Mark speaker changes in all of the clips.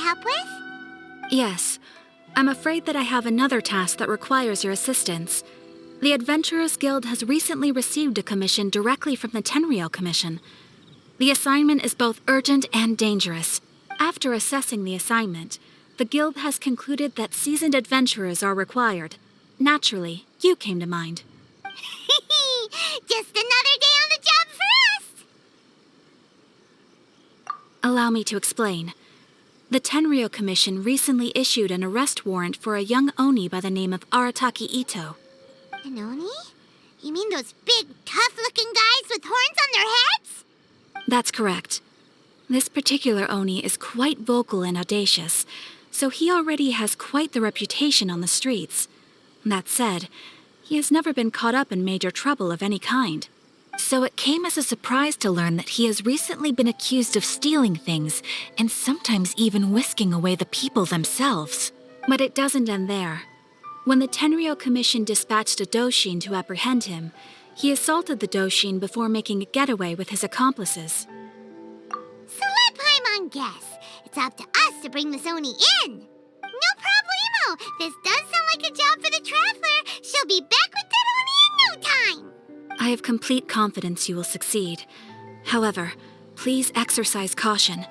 Speaker 1: help with?
Speaker 2: Yes. I'm afraid that I have another task that requires your assistance. The Adventurers Guild has recently received a commission directly from the Tenryou Commission. The assignment is both urgent and dangerous. After assessing the assignment, the Guild has concluded that seasoned adventurers are required. Naturally, you came to mind.
Speaker 1: Just another day on the job for us!
Speaker 2: Allow me to explain. The Tenryou Commission recently issued an arrest warrant for a young Oni by the name of Arataki Itto.
Speaker 1: An Oni? You mean those big, tough-looking guys with horns on their heads?
Speaker 2: That's correct. This particular Oni is quite vocal and audacious, so he already has quite the reputation on the streets. That said, he has never been caught up in major trouble of any kind. So it came as a surprise to learn that he has recently been accused of stealing things and sometimes even whisking away the people themselves. But it doesn't end there. When the Tenryou Commission dispatched a Doshin to apprehend him, he assaulted the Doshin before making a getaway with his accomplices.
Speaker 1: So let Paimon guess. It's up to us to bring this Oni in. No problemo. This does sound like a job for the Traveler. She'll be back with that Oni in no time.
Speaker 2: I have complete confidence you will succeed. However, please exercise caution.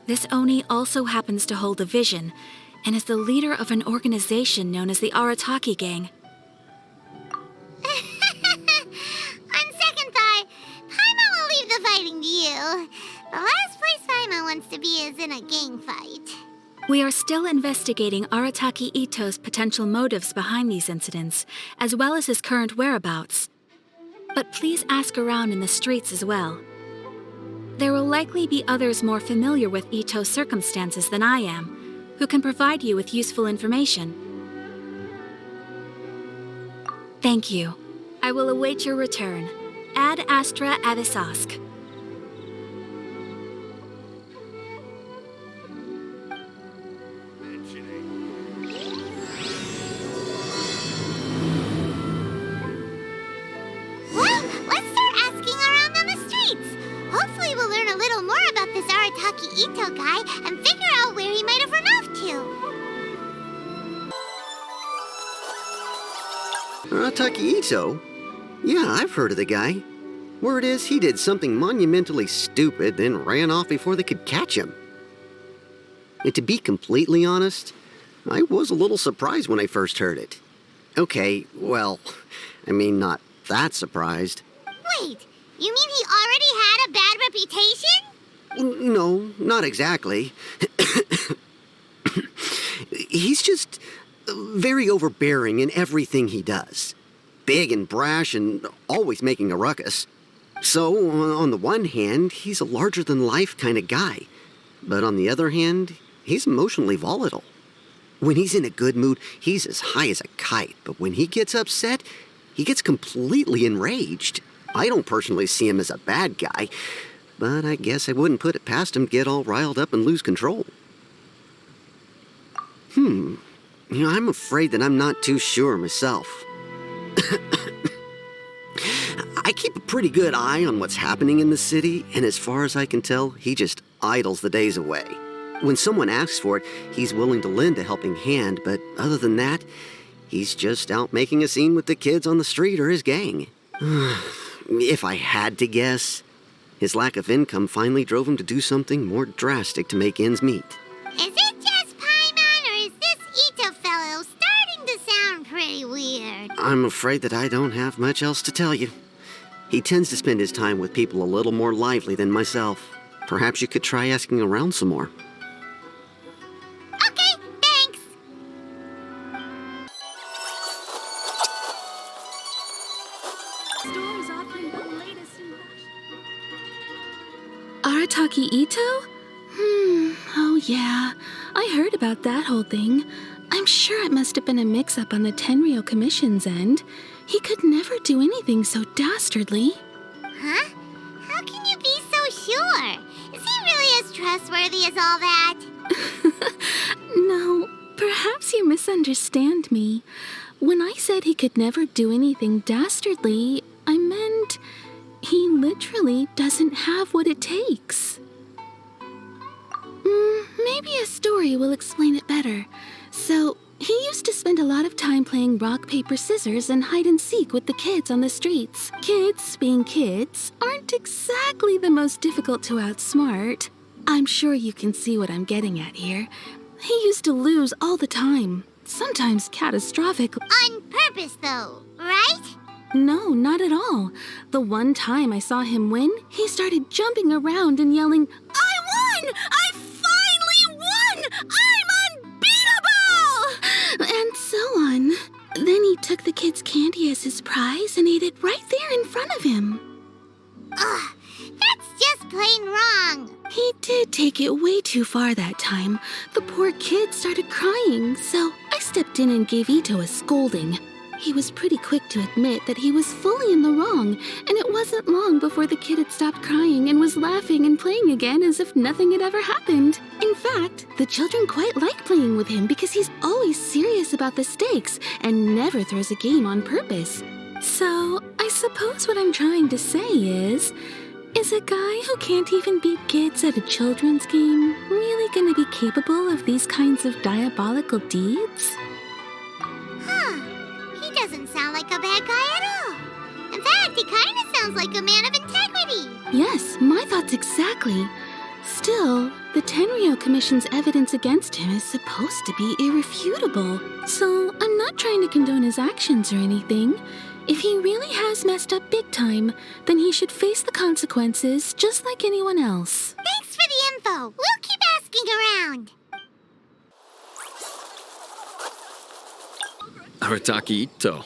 Speaker 2: This Oni also happens to hold a vision, and is the leader of an organization known as the Arataki Gang.
Speaker 1: On second thought, Paimon will leave the fighting to you. The last place Paimon wants to be is in a gang fight.
Speaker 2: We are still investigating Arataki Itto's potential motives behind these incidents, as well as his current whereabouts. But please ask around in the streets as well. There will likely be others more familiar with Itto's circumstances than I am, who can provide you with useful information. Thank you. I will await your return. Ad Astra Avisask.
Speaker 1: Well, let's start asking around on the streets. Hopefully we'll learn a little more about this Arataki Itto guy and figure out where he might have run off to.
Speaker 3: Arataki Itto? Yeah, I've heard of the guy. Word is he did something monumentally stupid, then ran off before they could catch him. And to be completely honest, I was a little surprised when I first heard it. Okay, well, I mean, not that surprised.
Speaker 1: Wait, you mean he already had a bad reputation?
Speaker 3: No, not exactly. He's just very overbearing in everything he does. Big and brash and always making a ruckus. So, on the one hand, he's a larger-than-life kind of guy. But on the other hand, he's emotionally volatile. When he's in a good mood, he's as high as a kite. But when he gets upset, he gets completely enraged. I don't personally see him as a bad guy, but I guess I wouldn't put it past him to get all riled up and lose control. I'm afraid that I'm not too sure myself. I keep a pretty good eye on what's happening in the city, and as far as I can tell, he just idles the days away. When someone asks for it, he's willing to lend a helping hand, but other than that, he's just out making a scene with the kids on the street or his gang. If I had to guess, his lack of income finally drove him to do something more drastic to make ends meet.
Speaker 1: Is it just Paimon, or is this Itto fellow starting to sound pretty weird?
Speaker 3: I'm afraid that I don't have much else to tell you. He tends to spend his time with people a little more lively than myself. Perhaps you could try asking around some more.
Speaker 1: Okay, thanks.
Speaker 2: Stores offering the latest in Arataki Itto? Oh yeah. I heard about that whole thing. I'm sure it must have been a mix-up on the Tenryou Commission's end. He could never do anything so dastardly.
Speaker 1: Huh? How can you be so sure? Is he really as trustworthy as all that?
Speaker 2: No, perhaps you misunderstand me. When I said he could never do anything dastardly, I meant he literally doesn't have what it takes. Maybe a story story will explain it better. So, he used to spend a lot of time playing rock, paper, scissors and hide and seek with the kids on the streets. Kids, being kids, aren't exactly the most difficult to outsmart. I'm sure you can see what I'm getting at here. He used to lose all the time, sometimes catastrophic.
Speaker 1: On purpose, though, right?
Speaker 2: No, not at all. The one time I saw him win, he started jumping around and yelling, "I won! I finally won! I'm unbeatable!" And so on. Then he took the kid's candy as his prize and ate it right there in front of him.
Speaker 1: Ugh, that's just plain wrong.
Speaker 2: He did take it way too far that time. The poor kid started crying, so I stepped in and gave Itto a scolding. He was pretty quick to admit that he was fully in the wrong, and it wasn't long before the kid had stopped crying and was laughing and playing again as if nothing had ever happened. In fact, the children quite like playing with him because he's always serious about the stakes and never throws a game on purpose. So, I suppose what I'm trying to say is a guy who can't even beat kids at a children's game really gonna be capable of these kinds of diabolical deeds?
Speaker 1: Huh. He doesn't sound like a bad guy at all. In fact, he kind of sounds like a man of integrity.
Speaker 2: Yes, my thoughts exactly. Still, the Tenryou Commission's evidence against him is supposed to be irrefutable. So, I'm not trying to condone his actions or anything. If he really has messed up big time, then he should face the consequences just like anyone else.
Speaker 1: Thanks for the info. We'll keep asking around.
Speaker 4: Arataki Itto.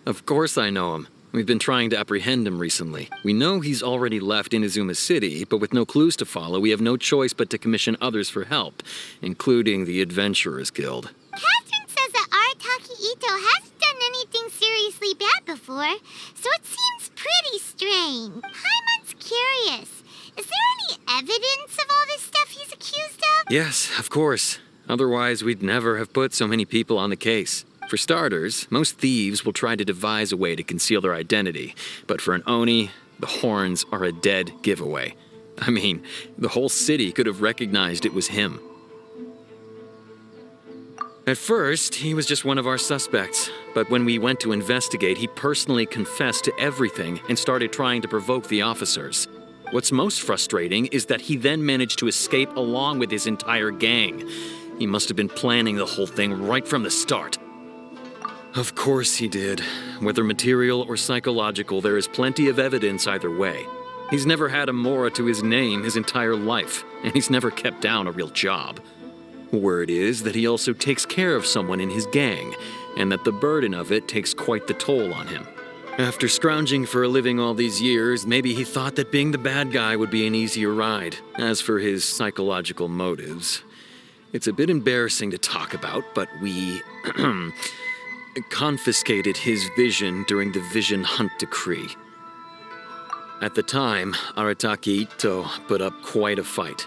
Speaker 4: Of course I know him. We've been trying to apprehend him recently. We know he's already left Inazuma City, but with no clues to follow, we have no choice but to commission others for help, including the Adventurers Guild.
Speaker 1: Katheryne says that Arataki Itto hasn't done anything seriously bad before, so it seems pretty strange. Paimon's curious. Is there any evidence of all this stuff he's accused of?
Speaker 4: Yes, of course. Otherwise, we'd never have put so many people on the case. For starters, most thieves will try to devise a way to conceal their identity, but for an Oni, the horns are a dead giveaway. I mean, the whole city could have recognized it was him. At first, he was just one of our suspects, but when we went to investigate, he personally confessed to everything and started trying to provoke the officers. What's most frustrating is that he then managed to escape along with his entire gang. He must have been planning the whole thing right from the start. Of course he did. Whether material or psychological, there is plenty of evidence either way. He's never had a Mora to his name his entire life, and he's never kept down a real job. Word is that he also takes care of someone in his gang, and that the burden of it takes quite the toll on him. After scrounging for a living all these years, maybe he thought that being the bad guy would be an easier ride. As for his psychological motives, it's a bit embarrassing to talk about, but we confiscated his vision during the Vision Hunt Decree. At the time, Arataki Itto put up quite a fight.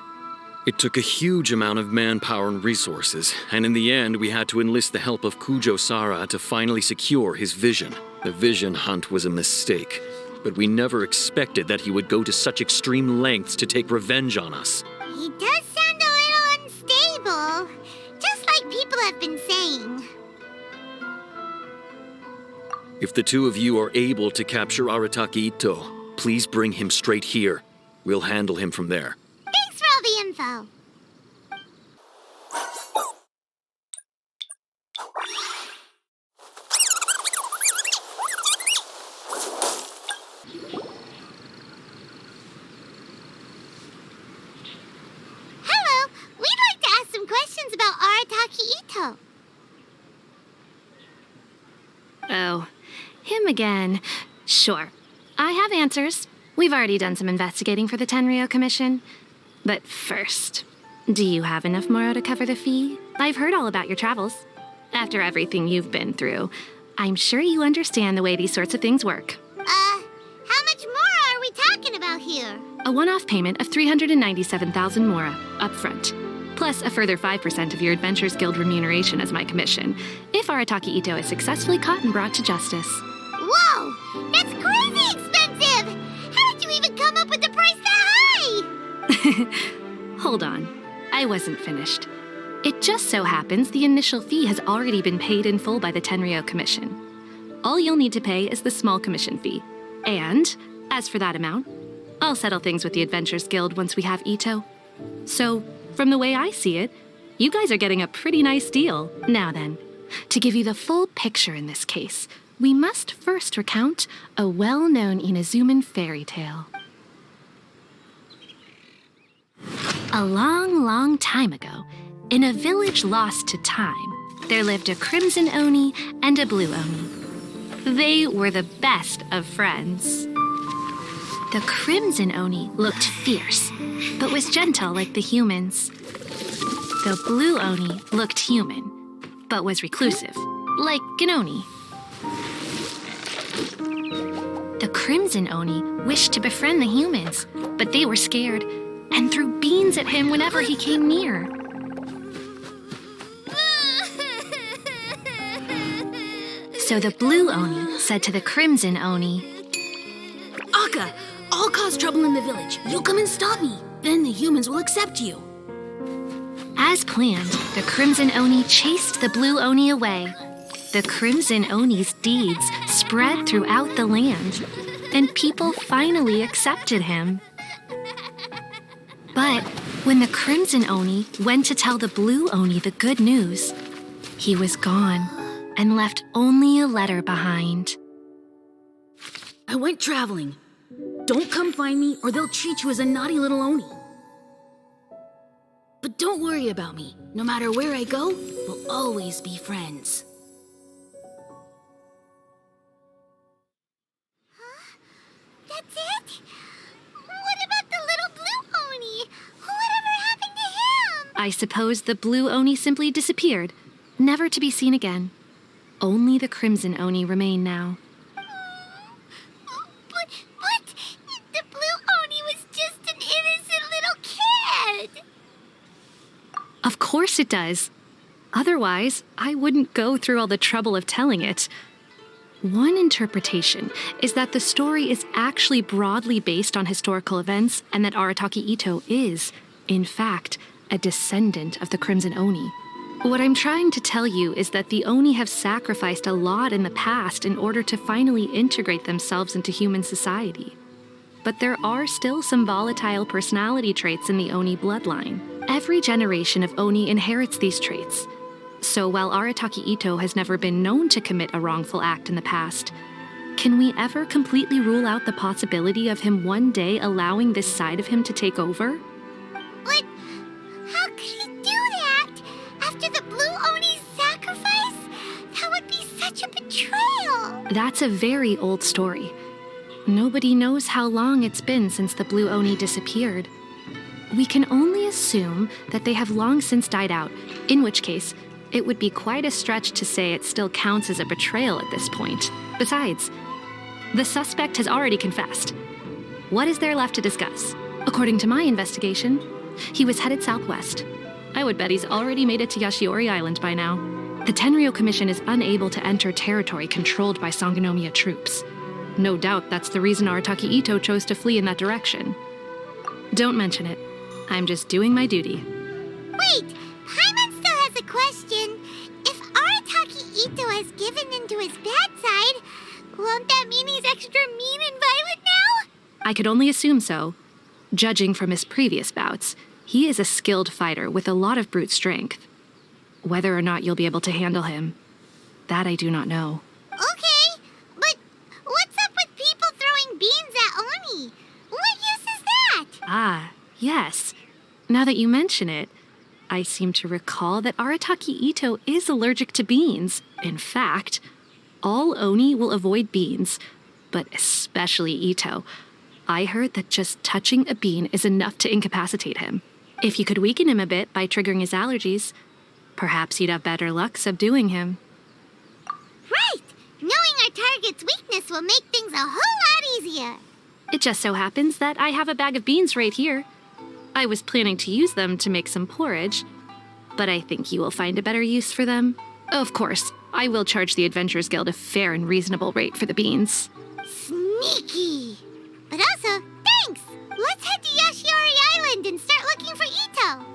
Speaker 4: It took a huge amount of manpower and resources, and in the end, we had to enlist the help of Kujo-Sara to finally secure his vision. The Vision Hunt was a mistake, but we never expected that he would go to such extreme lengths to take revenge on us.
Speaker 1: He does sound a little unstable, just like people have been saying.
Speaker 4: If the two of you are able to capture Arataki Itto, please bring him straight here. We'll handle him from there.
Speaker 1: Thanks for all the info. Hello, we'd like to ask some questions about Arataki Itto.
Speaker 5: Oh, him again. Sure. I have answers. We've already done some investigating for the Tenryou Commission. But first, do you have enough Moro to cover the fee? I've heard all about your travels. After everything you've been through, I'm sure you understand the way these sorts of things work.
Speaker 1: How much more are we talking about here?
Speaker 5: A one-off payment of 397,000 Mora, up front. Plus a further 5% of your Adventurers Guild remuneration as my commission, if Arataki Itto is successfully caught and brought to justice.
Speaker 1: Whoa! That's crazy expensive! How did you even come up with the price that high?
Speaker 5: Hold on. I wasn't finished. It just so happens the initial fee has already been paid in full by the Tenryou Commission. All you'll need to pay is the small commission fee. And, as for that amount, I'll settle things with the Adventurers Guild once we have Itto. So, from the way I see it, you guys are getting a pretty nice deal. Now then, to give you the full picture in this case, we must first recount a well-known Inazuman Fairytale. A long, long time ago, in a village lost to time, there lived a crimson oni and a blue oni. They were the best of friends. The crimson oni looked fierce, but was gentle like the humans. The blue oni looked human, but was reclusive, like an oni. The crimson oni wished to befriend the humans, but they were scared and threw beans at him whenever he came near. So the blue oni said to the crimson oni,
Speaker 6: Akka, I'll cause trouble in the village. You come and stop me. Then the humans will accept you.
Speaker 5: As planned, the crimson oni chased the blue oni away. The crimson oni's deeds spread throughout the land, and people finally accepted him. But when the crimson oni went to tell the blue oni the good news, he was gone and left only a letter behind.
Speaker 6: I went traveling. Don't come find me or they'll treat you as a naughty little oni. But don't worry about me. No matter where I go, we'll always be friends.
Speaker 1: That's it? What about the little blue oni? Whatever happened to him?
Speaker 5: I suppose the blue oni simply disappeared, never to be seen again. Only the crimson oni remain now.
Speaker 1: But the blue oni was just an innocent little kid.
Speaker 5: Of course it does. Otherwise, I wouldn't go through all the trouble of telling it. One interpretation is that the story is actually broadly based on historical events and that Arataki Itto is, in fact, a descendant of the Crimson Oni. What I'm trying to tell you is that the Oni have sacrificed a lot in the past in order to finally integrate themselves into human society. But there are still some volatile personality traits in the Oni bloodline. Every generation of Oni inherits these traits. So while Arataki Itto has never been known to commit a wrongful act in the past, can we ever completely rule out the possibility of him one day allowing this side of him to take over?
Speaker 1: But how could he do that? After the blue oni's sacrifice? That would be such a betrayal.
Speaker 5: That's a very old story. Nobody knows how long it's been since the blue oni disappeared. We can only assume that they have long since died out, in which case, it would be quite a stretch to say it still counts as a betrayal at this point. Besides, the suspect has already confessed. What is there left to discuss? According to my investigation, he was headed southwest. I would bet he's already made it to Yashiori Island by now. The Tenryou Commission is unable to enter territory controlled by Sangonomiya troops. No doubt that's the reason Arataki Itto chose to flee in that direction. Don't mention it. I'm just doing my duty.
Speaker 1: Wait, Paimon still has a question. If Arataki Itto has given in to his bad side, won't that mean he's extra mean and violent now?
Speaker 5: I could only assume so. Judging from his previous bouts, he is a skilled fighter with a lot of brute strength. Whether or not you'll be able to handle him, that I do not know.
Speaker 1: Okay, but what's up with people throwing beans at Oni? What use is that?
Speaker 5: Ah, yes. Now that you mention it, I seem to recall that Arataki Itto is allergic to beans. In fact, all Oni will avoid beans, but especially Itto. I heard that just touching a bean is enough to incapacitate him. If you could weaken him a bit by triggering his allergies, perhaps you'd have better luck subduing him.
Speaker 1: Right! Knowing our target's weakness will make things a whole lot easier.
Speaker 5: It just so happens that I have a bag of beans right here. I was planning to use them to make some porridge, but I think you will find a better use for them. Of course, I will charge the Adventurers Guild a fair and reasonable rate for the beans.
Speaker 1: Sneaky! But also, thanks! Let's head to Yashiori Island and start looking for Itto.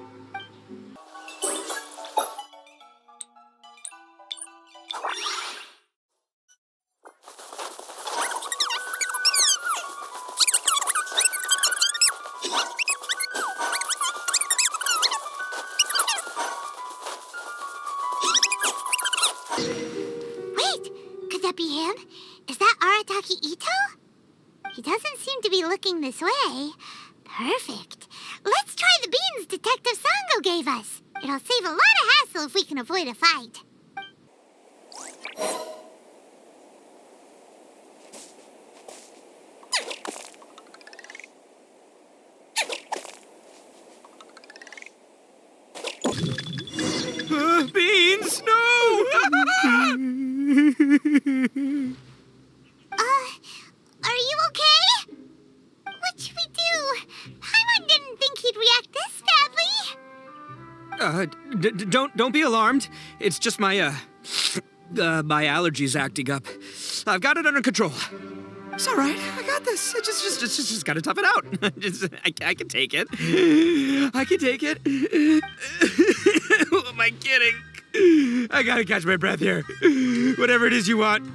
Speaker 1: be him. Is that Arataki Itto? He doesn't seem to be looking this way. Perfect. Let's try the beans Detective Sango gave us. It'll save a lot of hassle if we can avoid a fight.
Speaker 7: Beans, no!
Speaker 1: Are you okay? What should we do? Paimon didn't think he'd react this badly.
Speaker 7: Don't be alarmed. It's just my my allergies acting up. I've got it under control. It's all right. I got this. I just gotta tough it out. I can take it. I can take it. Who am I kidding? I gotta catch my breath here. Whatever it is you want,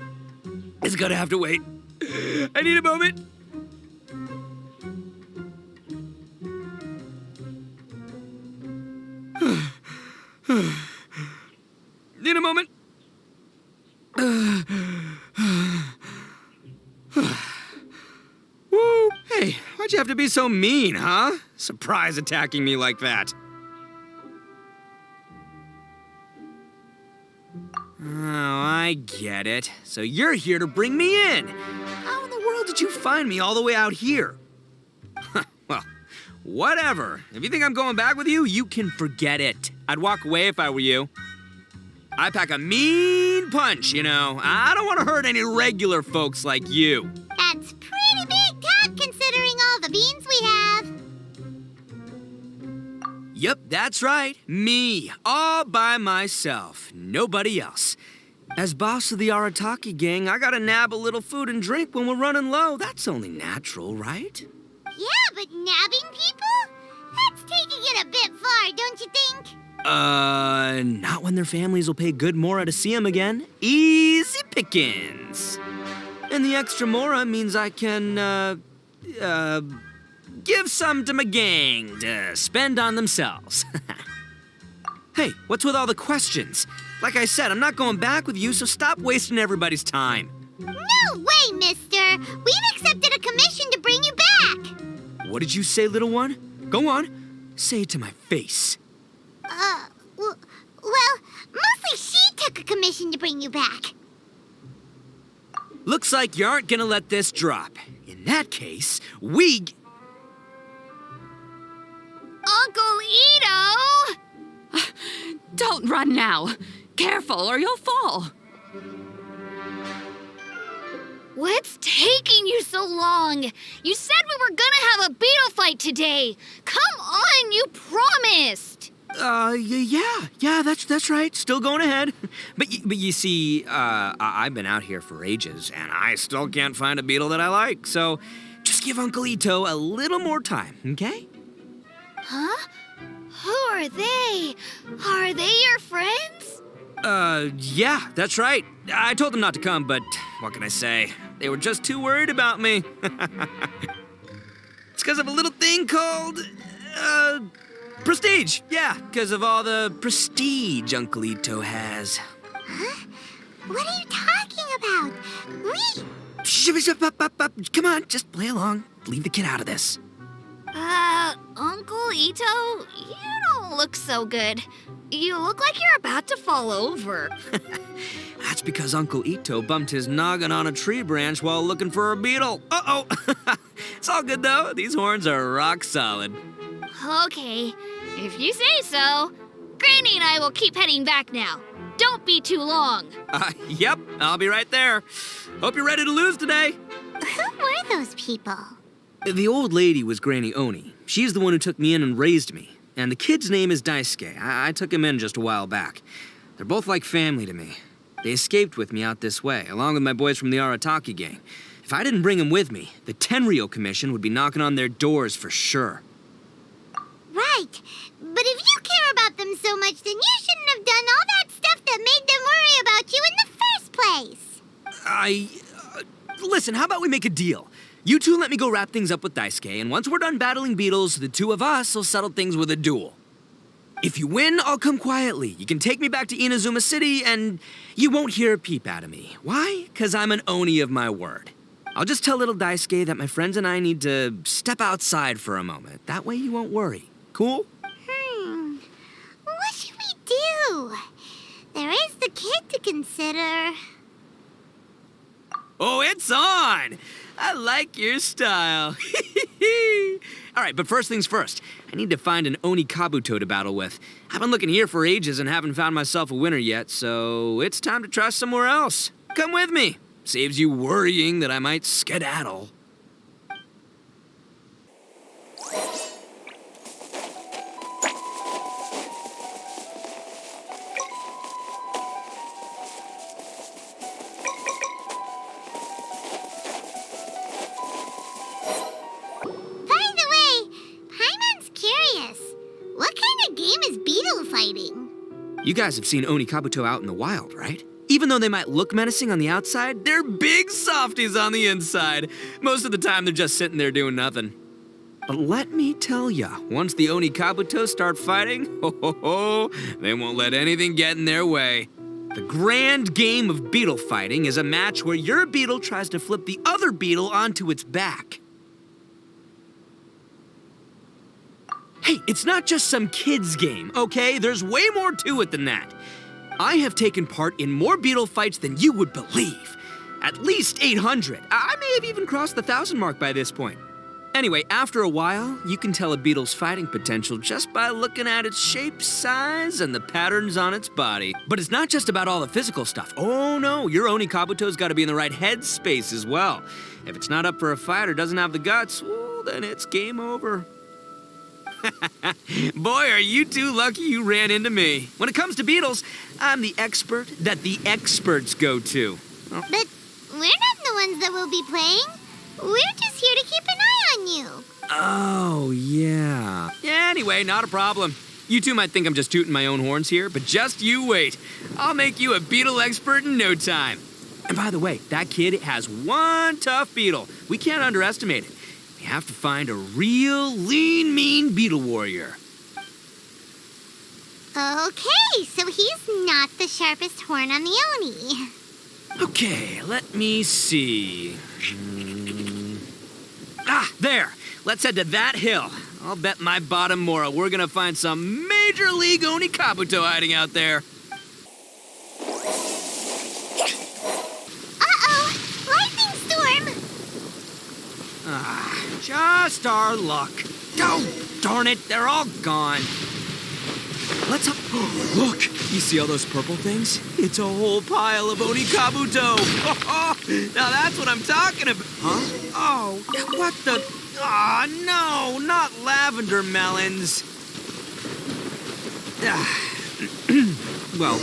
Speaker 7: it's gonna have to wait. I need a moment. Need a moment. Woo! Hey, why'd you have to be so mean, huh? Surprise attacking me like that. Oh, I get it. So you're here to bring me in. How in the world did you find me all the way out here? Well, whatever. If you think I'm going back with you, you can forget it. I'd walk away if I were you. I pack a mean punch, you know. I don't want to hurt any regular folks like you.
Speaker 1: That's pretty big talk considering all the beans we have.
Speaker 7: Yep, that's right. Me, all by myself. Nobody else. As boss of the Arataki gang, I gotta nab a little food and drink when we're running low. That's only natural, right?
Speaker 1: Yeah, but nabbing people? That's taking it a bit far, don't you think?
Speaker 7: Not when their families will pay good mora to see them again. Easy pickings. And the extra mora means I can, give some to my gang to spend on themselves. Hey, what's with all the questions? Like I said, I'm not going back with you, so stop wasting everybody's time.
Speaker 1: No way, mister! We've accepted a commission to bring you back!
Speaker 7: What did you say, little one? Go on. Say it to my face.
Speaker 1: Well, mostly she took a commission to bring you back.
Speaker 7: Looks like you aren't gonna let this drop. In that case, we...
Speaker 5: Uncle Itto!
Speaker 2: Don't run now. Careful or you'll fall.
Speaker 6: What's taking you so long? You said we were gonna have a beetle fight today. Come on, you promised.
Speaker 7: Yeah, that's right. Still going ahead. But you see, I've been out here for ages, and I still can't find a beetle that I like. So just give Uncle Itto a little more time, okay?
Speaker 6: Huh? Who are they? Are they your friends?
Speaker 7: Yeah, that's right. I told them not to come, but what can I say? They were just too worried about me. It's because of a little thing called, prestige. Yeah, because of all the prestige Uncle Itto has.
Speaker 1: Huh? What are you talking about?
Speaker 7: Come on, just play along. Leave the kid out of this.
Speaker 6: Uncle Itto, you don't look so good. You look like you're about to fall over.
Speaker 7: That's because Uncle Itto bumped his noggin on a tree branch while looking for a beetle. Uh-oh. It's all good, though. These horns are rock solid.
Speaker 6: Okay, if you say so. Granny and I will keep heading back now. Don't be too long.
Speaker 7: Yep, I'll be right there. Hope you're ready to lose today.
Speaker 1: Who were those people?
Speaker 7: The old lady was Granny Oni. She's the one who took me in and raised me. And the kid's name is Daisuke. I took him in just a while back. They're both like family to me. They escaped with me out this way, along with my boys from the Arataki gang. If I didn't bring them with me, the Tenryou Commission would be knocking on their doors for sure.
Speaker 1: Right. But if you care about them so much, then you shouldn't have done all that stuff that made them worry about you in the first place.
Speaker 7: Listen, how about we make a deal? You two let me go wrap things up with Daisuke, and once we're done battling beetles, the two of us will settle things with a duel. If you win, I'll come quietly. You can take me back to Inazuma City, and you won't hear a peep out of me. Why? 'Cause I'm an Oni of my word. I'll just tell little Daisuke that my friends and I need to step outside for a moment. That way you won't worry. Cool?
Speaker 1: What should we do? There is the kid to consider.
Speaker 7: Oh, it's on! I like your style. All right, but first things first. I need to find an Oni Kabuto to battle with. I've been looking here for ages and haven't found myself a winner yet, so it's time to try somewhere else. Come with me. Saves you worrying that I might skedaddle.
Speaker 1: By the way, Paimon's curious. What kind of game is Beetle fighting?
Speaker 7: You guys have seen Oni Kabuto out in the wild, right? Even though they might look menacing on the outside, they're big softies on the inside. Most of the time, they're just sitting there doing nothing. But let me tell ya, once the Oni Kabuto start fighting, they won't let anything get in their way. The grand game of beetle fighting is a match where your beetle tries to flip the other beetle onto its back. Hey, it's not just some kid's game, okay? There's way more to it than that. I have taken part in more beetle fights than you would believe. At least 800. I may have even crossed the 1,000 mark by this point. Anyway, after a while, you can tell a beetle's fighting potential just by looking at its shape, size, and the patterns on its body. But it's not just about all the physical stuff. Oh no, your Oni Kabuto's gotta be in the right headspace as well. If it's not up for a fight or doesn't have the guts, well, then it's game over. Boy, are you two lucky you ran into me. When it comes to beetles, I'm the expert that the experts go to.
Speaker 1: But we're not the ones that will be playing. We're just here to keep an eye on you.
Speaker 7: Oh, yeah. Anyway, not a problem. You two might think I'm just tooting my own horns here, but just you wait. I'll make you a beetle expert in no time. And by the way, that kid has one tough beetle. We can't underestimate it. We have to find a real lean, mean beetle warrior.
Speaker 1: Okay, so he's not the sharpest horn on the Oni.
Speaker 7: Okay, let me see. There. Let's head to that hill. I'll bet my bottom moral we're gonna find some major league Oni Kabuto hiding out there.
Speaker 1: Uh-oh! Lightning storm!
Speaker 7: Just our luck. Oh, darn it, they're all gone. Let's up. Look, you see all those purple things? It's a whole pile of Oni Kabuto. Now that's what I'm talking about. Huh? Oh, what the? No, not lavender melons. Well,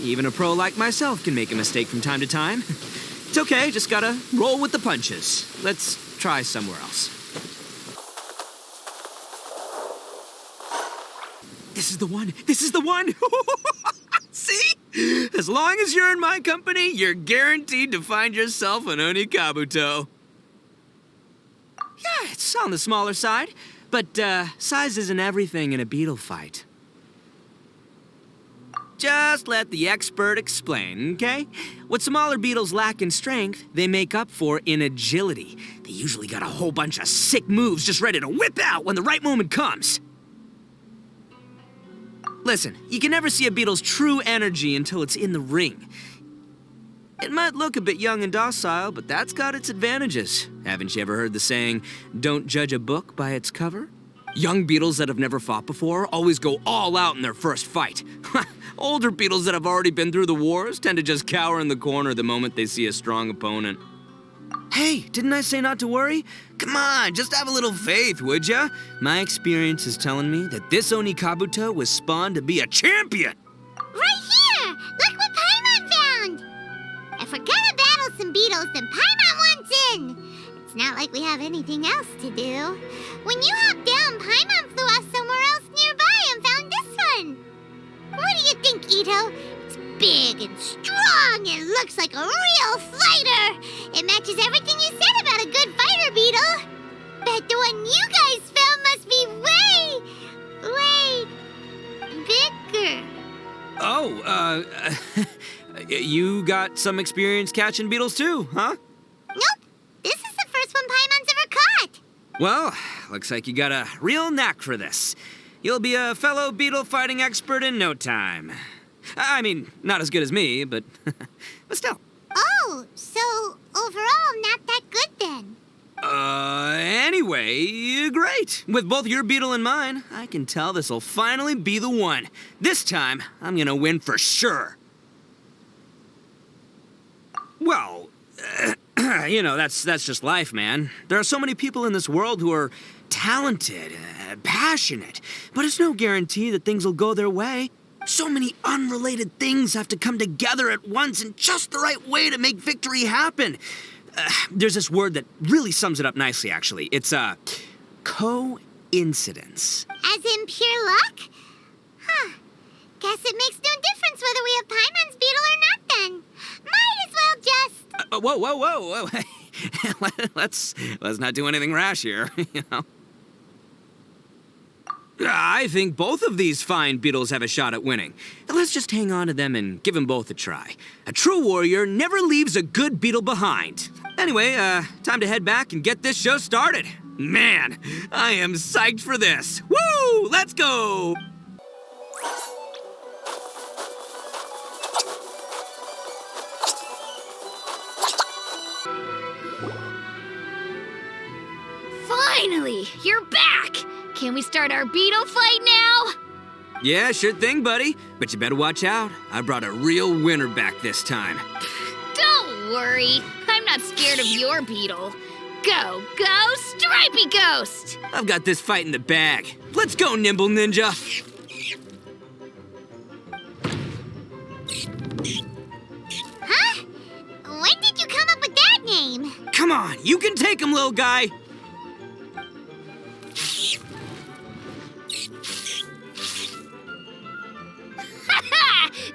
Speaker 7: even a pro like myself can make a mistake from time to time. It's okay, just gotta roll with the punches. Let's try somewhere else. This is the one. This is the one. See? As long as you're in my company, you're guaranteed to find yourself an Oni Kabuto. Yeah, it's on the smaller side, but size isn't everything in a beetle fight. Just let the expert explain, okay? What smaller beetles lack in strength, they make up for in agility. They usually got a whole bunch of sick moves just ready to whip out when the right moment comes. Listen, you can never see a beetle's true energy until it's in the ring. It might look a bit young and docile, but that's got its advantages. Haven't you ever heard the saying, don't judge a book by its cover? Young beetles that have never fought before always go all out in their first fight. Older beetles that have already been through the wars tend to just cower in the corner the moment they see a strong opponent. Hey, didn't I say not to worry? Come on, just have a little faith, would ya? My experience is telling me that this Oni Kabuto was spawned to be a champion.
Speaker 1: Right here! Look what Paimon found! If we're gonna battle some beetles, then Paimon wants in! It's not like we have anything else to do. When you hopped down, Paimon flew off somewhere else nearby and found this one. What do you think, Itto? It's big and strong and looks like a real fighter. It matches everything you said about a good fighter, Beetle. Bet the one you guys found must be way
Speaker 7: You got some experience catching beetles too, huh?
Speaker 1: Nope. This is the first one Paimon's ever caught.
Speaker 7: Well, looks like you got a real knack for this. You'll be a fellow beetle fighting expert in no time. I mean, not as good as me, but still.
Speaker 1: Oh, so overall not that good then.
Speaker 7: Anyway, great. With both your beetle and mine, I can tell this'll finally be the one. This time, I'm gonna win for sure. Well, that's just life, man. There are so many people in this world who are talented, passionate, but it's no guarantee that things will go their way. So many unrelated things have to come together at once in just the right way to make victory happen. There's this word that really sums it up nicely, actually. It's, coincidence.
Speaker 1: As in pure luck? Huh. Guess it makes no difference whether we have Paimon's beetle or not then. Might as well just...
Speaker 7: Whoa. let's not do anything rash here, you know. I think both of these fine beetles have a shot at winning. Let's just hang on to them and give them both a try. A true warrior never leaves a good beetle behind. Anyway, time to head back and get this show started. Man, I am psyched for this. Woo! Let's go!
Speaker 6: Finally, you're back! Can we start our beetle fight now?
Speaker 7: Yeah, sure thing, buddy. But you better watch out. I brought a real winner back this time.
Speaker 6: Don't worry. I'm not scared of your beetle. Go, Stripey Ghost!
Speaker 7: I've got this fight in the bag. Let's go, Nimble Ninja.
Speaker 1: Huh? When did you come up with that name?
Speaker 7: Come on, you can take him, little guy.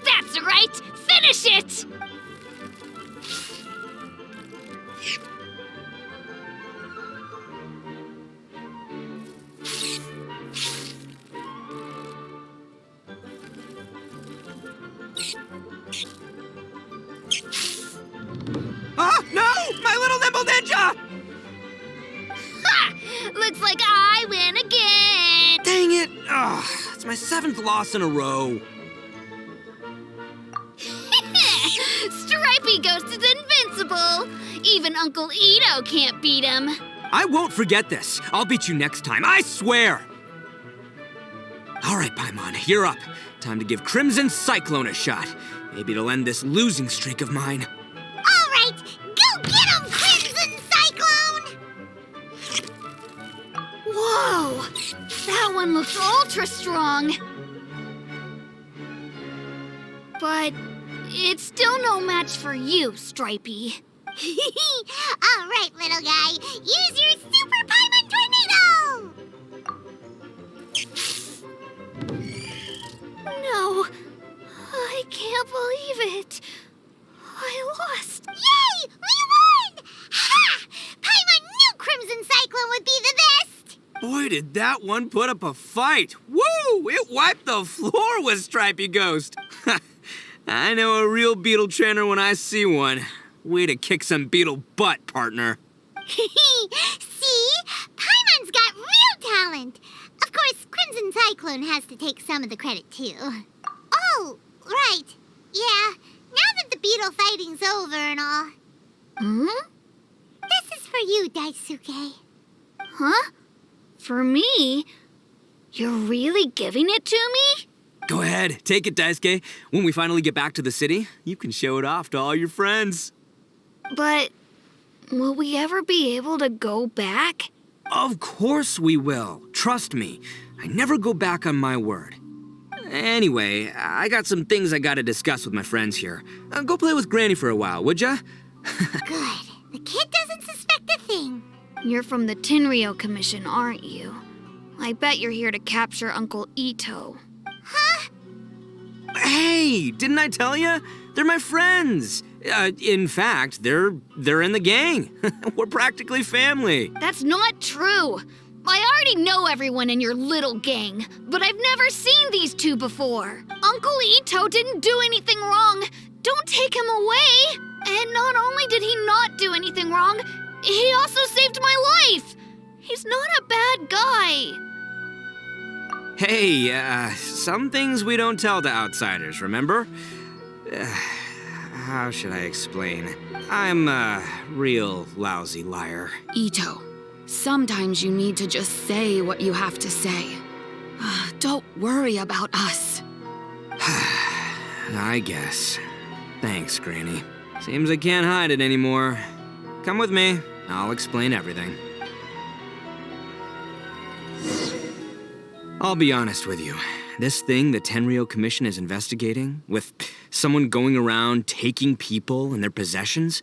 Speaker 6: That's right! Finish it!
Speaker 7: Oh, no! My little Nimble Ninja!
Speaker 6: Ha! Looks like I win again!
Speaker 7: Dang it! Ugh, it's my 7th loss in a row.
Speaker 6: Stripey Ghost is invincible! Even Uncle Itto can't beat him.
Speaker 7: I won't forget this. I'll beat you next time, I swear! All right, Paimon, you're up. Time to give Crimson Cyclone a shot. Maybe it'll end this losing streak of mine.
Speaker 1: All right, go get him, Crimson Cyclone!
Speaker 6: Whoa! That one looks ultra strong. But it's still no match for you, Stripey.
Speaker 1: All right, little guy, use your Super Paimon Tornado!
Speaker 6: No, I can't believe it. I lost.
Speaker 1: Yay! We won! Ha! Paimon knew Crimson Cyclone would be the best!
Speaker 7: Boy, did that one put up a fight. Woo! It wiped the floor with Stripey Ghost. I know a real beetle trainer when I see one. Way to kick some beetle butt, partner.
Speaker 1: See? Paimon's got real talent. Of course, Crimson Cyclone has to take some of the credit, too. Oh, right. Yeah, now that the beetle fighting's over and all.
Speaker 6: Hmm?
Speaker 1: This is for you, Daisuke.
Speaker 6: Huh? For me? You're really giving it to me?
Speaker 7: Go ahead, take it, Daisuke. When we finally get back to the city, you can show it off to all your friends.
Speaker 6: But will we ever be able to go back?
Speaker 7: Of course we will. Trust me. I never go back on my word. Anyway, I got some things I gotta discuss with my friends here. Go play with Granny for a while, would ya?
Speaker 1: Good. The kid doesn't suspect a thing.
Speaker 6: You're from the Tenryou Commission, aren't you? I bet you're here to capture Uncle Itto.
Speaker 1: Huh?
Speaker 7: Hey, didn't I tell ya? They're my friends. In fact, they're in the gang. We're practically family.
Speaker 6: That's not true. I already know everyone in your little gang, but I've never seen these two before. Uncle Itto didn't do anything wrong. Don't take him away. And not only did he not do anything wrong, he also saved my life. He's not a bad guy.
Speaker 7: Hey, some things we don't tell to outsiders, remember? How should I explain? I'm a real lousy liar.
Speaker 8: Itto, sometimes you need to just say what you have to say. Don't worry about us.
Speaker 7: I guess. Thanks, Granny. Seems I can't hide it anymore. Come with me. I'll explain everything. I'll be honest with you. This thing the Tenryou Commission is investigating, with someone going around taking people and their possessions,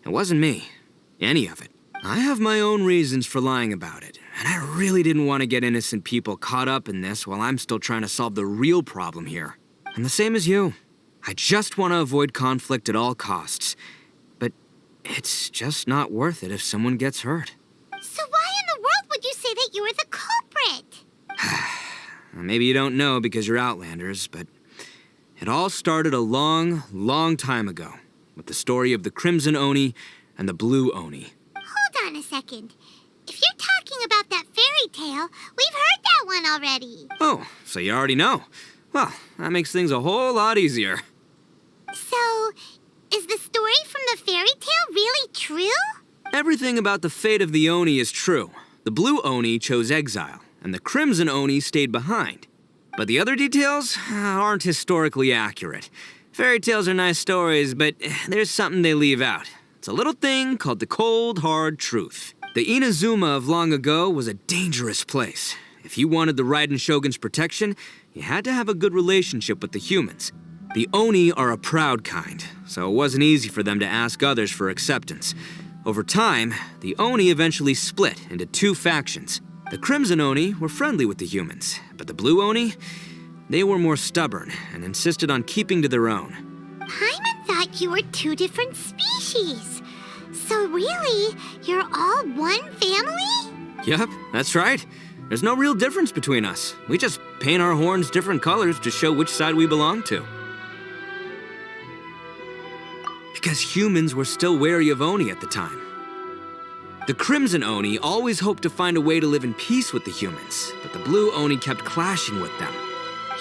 Speaker 7: it wasn't me. Any of it. I have my own reasons for lying about it, and I really didn't want to get innocent people caught up in this while I'm still trying to solve the real problem here. I'm the same as you. I just want to avoid conflict at all costs. But it's just not worth it if someone gets hurt.
Speaker 1: So why in the world would you say that you were the culprit?
Speaker 7: Maybe you don't know because you're Outlanders, but it all started a long, long time ago with the story of the Crimson Oni and the Blue Oni.
Speaker 1: Hold on a second. If you're talking about that fairy tale, we've heard that one already.
Speaker 7: Oh, so you already know. Well, that makes things a whole lot easier.
Speaker 1: So, is the story from the fairy tale really true?
Speaker 7: Everything about the fate of the Oni is true. The Blue Oni chose exile, and the Crimson Oni stayed behind. But the other details aren't historically accurate. Fairy tales are nice stories, but there's something they leave out. It's a little thing called the cold, hard truth. The Inazuma of long ago was a dangerous place. If you wanted the Raiden Shogun's protection, you had to have a good relationship with the humans. The Oni are a proud kind, so it wasn't easy for them to ask others for acceptance. Over time, the Oni eventually split into two factions. The Crimson Oni were friendly with the humans, but the Blue Oni, they were more stubborn and insisted on keeping to their own.
Speaker 1: Paimon thought you were two different species. So really, you're all one family?
Speaker 7: Yup, that's right. There's no real difference between us. We just paint our horns different colors to show which side we belong to. Because humans were still wary of Oni at the time. The Crimson Oni always hoped to find a way to live in peace with the humans, but the Blue Oni kept clashing with them.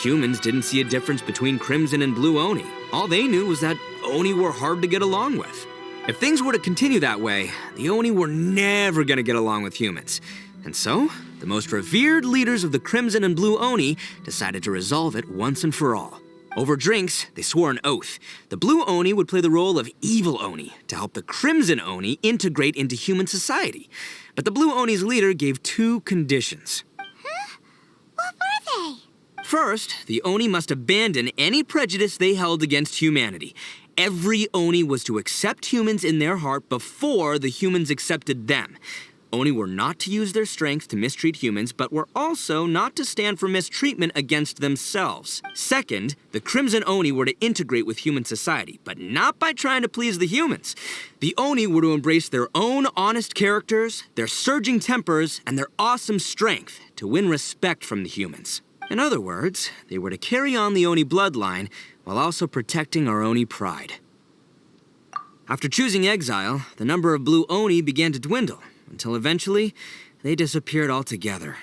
Speaker 7: Humans didn't see a difference between Crimson and Blue Oni. All they knew was that Oni were hard to get along with. If things were to continue that way, the Oni were never gonna get along with humans. And so, the most revered leaders of the Crimson and Blue Oni decided to resolve it once and for all. Over drinks, they swore an oath. The Blue Oni would play the role of evil Oni to help the Crimson Oni integrate into human society. But the Blue Oni's leader gave two conditions.
Speaker 1: Huh? What were they?
Speaker 7: First, the Oni must abandon any prejudice they held against humanity. Every Oni was to accept humans in their heart before the humans accepted them. Oni were not to use their strength to mistreat humans, but were also not to stand for mistreatment against themselves. Second, the Crimson Oni were to integrate with human society, but not by trying to please the humans. The Oni were to embrace their own honest characters, their surging tempers, and their awesome strength to win respect from the humans. In other words, they were to carry on the Oni bloodline while also protecting our Oni pride. After choosing exile, the number of Blue Oni began to dwindle, until eventually, they disappeared altogether.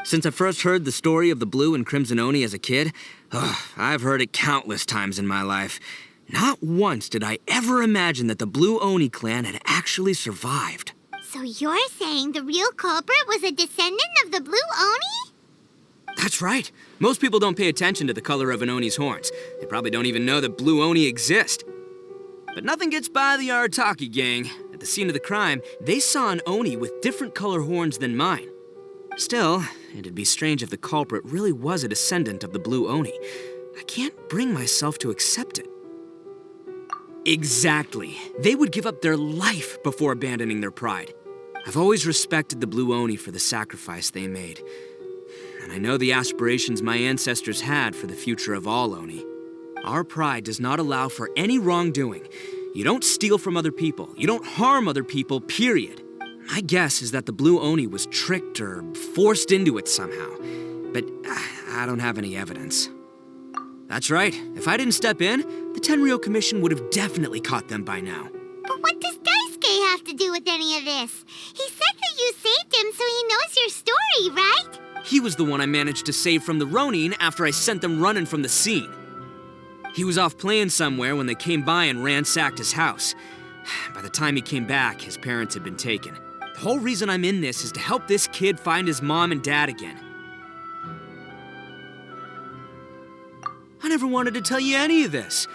Speaker 7: Since I first heard the story of the Blue and Crimson Oni as a kid, I've heard it countless times in my life. Not once did I ever imagine that the Blue Oni clan had actually survived.
Speaker 1: So you're saying the real culprit was a descendant of the Blue Oni?
Speaker 7: That's right. Most people don't pay attention to the color of an Oni's horns. They probably don't even know that Blue Oni exist. But nothing gets by the Arataki gang. At the scene of the crime, they saw an Oni with different color horns than mine. Still, it'd be strange if the culprit really was a descendant of the Blue Oni. I can't bring myself to accept it. Exactly. They would give up their life before abandoning their pride. I've always respected the Blue Oni for the sacrifice they made. And I know the aspirations my ancestors had for the future of all Oni. Our pride does not allow for any wrongdoing. You don't steal from other people. You don't harm other people, period. My guess is that the blue Oni was tricked or forced into it somehow, but I don't have any evidence. That's right. If I didn't step in, the Tenryou Commission would have definitely caught them by now.
Speaker 1: But what does Daisuke have to do with any of this? He said that you saved him so he knows your story, right?
Speaker 7: He was the one I managed to save from the Ronin after I sent them running from the scene. He was off playing somewhere when they came by and ransacked his house. By the time he came back, his parents had been taken. The whole reason I'm in this is to help this kid find his mom and dad again. I never wanted to tell you any of this.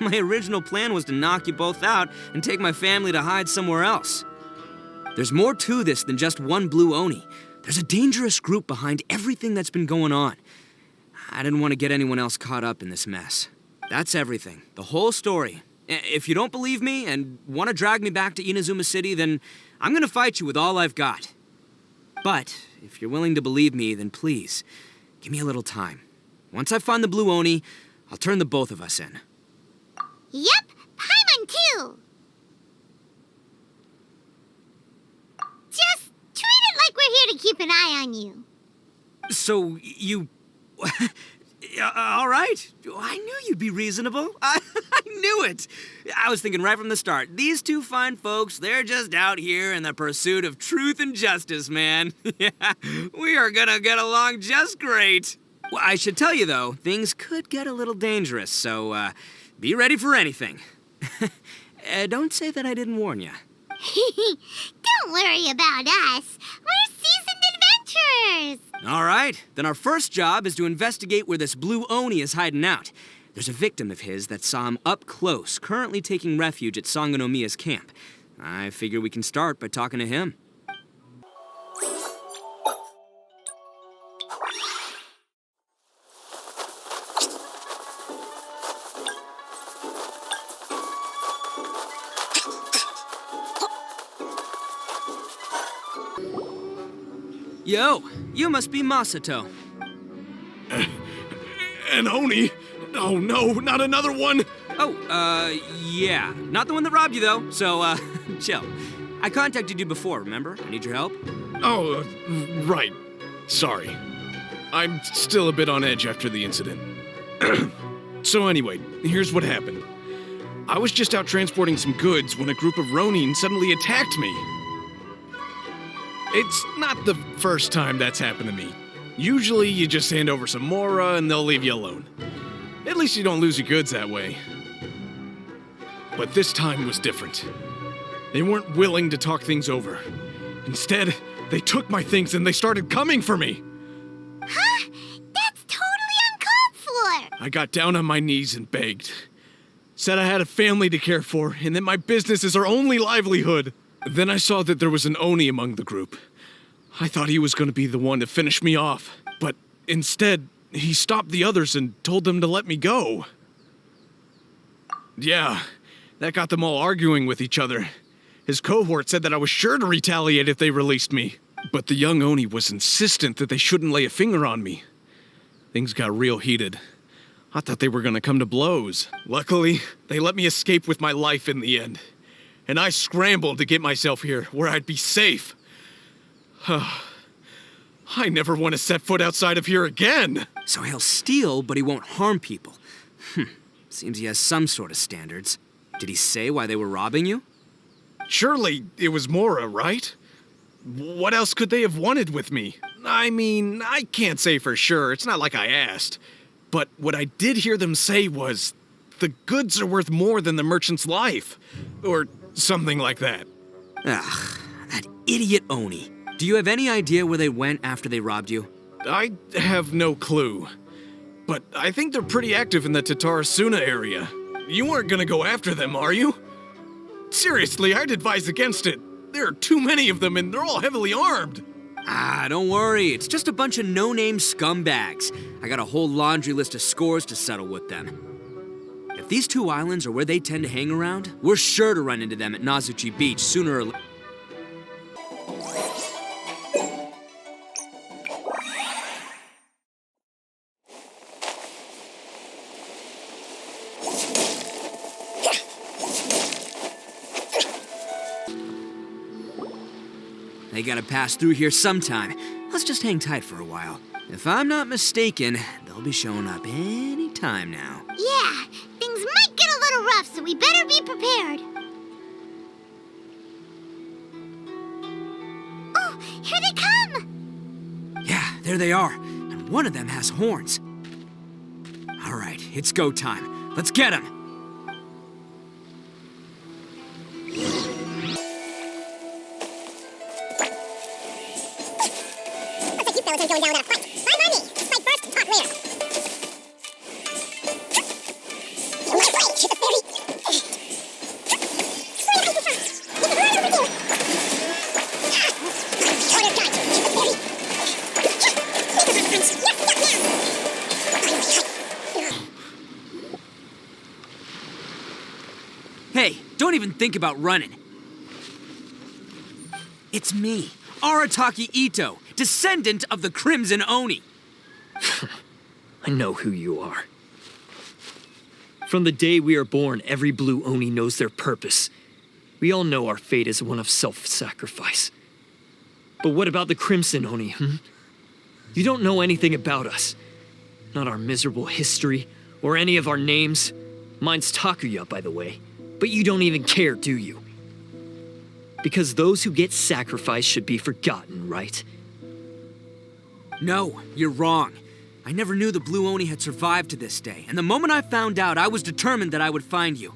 Speaker 7: My original plan was to knock you both out and take my family to hide somewhere else. There's more to this than just one blue Oni. There's a dangerous group behind everything that's been going on. I didn't want to get anyone else caught up in this mess. That's everything. The whole story. If you don't believe me and want to drag me back to Inazuma City, then I'm going to fight you with all I've got. But if you're willing to believe me, then please, give me a little time. Once I find the blue Oni, I'll turn the both of us in.
Speaker 1: Yep, Paimon too. Just treat it like we're here to keep an eye on you.
Speaker 7: So, you... all right. I knew you'd be reasonable. I knew it. I was thinking right from the start. These two fine folks, they're just out here in the pursuit of truth and justice, man. Yeah, we are gonna get along just great. Well, I should tell you, though, things could get a little dangerous, so be ready for anything. Don't say that I didn't warn you.
Speaker 1: Don't worry about us. We're seasoned adventurers.
Speaker 7: All right, then our first job is to investigate where this blue Oni is hiding out. There's a victim of his that saw him up close, currently taking refuge at Sango no Miya's camp. I figure we can start by talking to him. Yo, you must be Masato.
Speaker 9: An Oni? Oh no, not another one!
Speaker 7: Oh, yeah. Not the one that robbed you, though, so, chill. I contacted you before, remember? I need your help.
Speaker 9: Oh, right. Sorry. I'm still a bit on edge after the incident. So anyway, here's what happened. I was just out transporting some goods when a group of Ronin suddenly attacked me. It's not the first time that's happened to me. Usually you just hand over some Mora and they'll leave you alone. At least you don't lose your goods that way. But this time was different. They weren't willing to talk things over. Instead, they took my things and they started coming for me.
Speaker 1: Huh? That's totally uncalled for.
Speaker 9: I got down on my knees and begged. Said I had a family to care for and that my business is our only livelihood. Then I saw that there was an Oni among the group. I thought he was going to be the one to finish me off, but instead, he stopped the others and told them to let me go. Yeah, that got them all arguing with each other. His cohort said that I was sure to retaliate if they released me, but the young Oni was insistent that they shouldn't lay a finger on me. Things got real heated. I thought they were going to come to blows. Luckily, they let me escape with my life in the end. And I scrambled to get myself here, where I'd be safe. I never want to set foot outside of here again!
Speaker 7: So he'll steal, but he won't harm people. Seems he has some sort of standards. Did he say why they were robbing you?
Speaker 9: Surely it was Mora, right? What else could they have wanted with me? I mean, I can't say for sure, it's not like I asked. But what I did hear them say was, the goods are worth more than the merchant's life. Or something like that.
Speaker 7: Ugh, that idiot Oni. Do you have any idea where they went after they robbed you?
Speaker 9: I have no clue. But I think they're pretty active in the Tatarasuna area. You aren't gonna go after them, are you? Seriously, I'd advise against it. There are too many of them and they're all heavily armed.
Speaker 7: Ah, don't worry. It's just a bunch of no-name scumbags. I got a whole laundry list of scores to settle with them. If these two islands are where they tend to hang around, we're sure to run into them at Nazuchi Beach sooner or later. They gotta pass through here sometime. Let's just hang tight for a while. If I'm not mistaken, they'll be showing up any time now.
Speaker 1: Yeah, things might get a little rough, so we better be prepared. Oh, here they come!
Speaker 7: Yeah, there they are. And one of them has horns. All right, it's go time. Let's get him.
Speaker 1: Going down without a fight. Fine by me. Fight first, talk later. You might wait. It's a fairy. Slow down too fast. You can run over there. Order done. It's a fairy. Make a reference.
Speaker 7: Hey, don't even think about running. It's me, Arataki Itto, descendant of the Crimson Oni.
Speaker 10: I know who you are. From the day we are born, every blue Oni knows their purpose. We all know our fate is one of self-sacrifice. But what about the Crimson Oni, You don't know anything about us. Not our miserable history, or any of our names. Mine's Takuya, by the way. But you don't even care, do you? Because those who get sacrificed should be forgotten, right?
Speaker 7: No, you're wrong. I never knew the Blue Oni had survived to this day, and the moment I found out, I was determined that I would find you.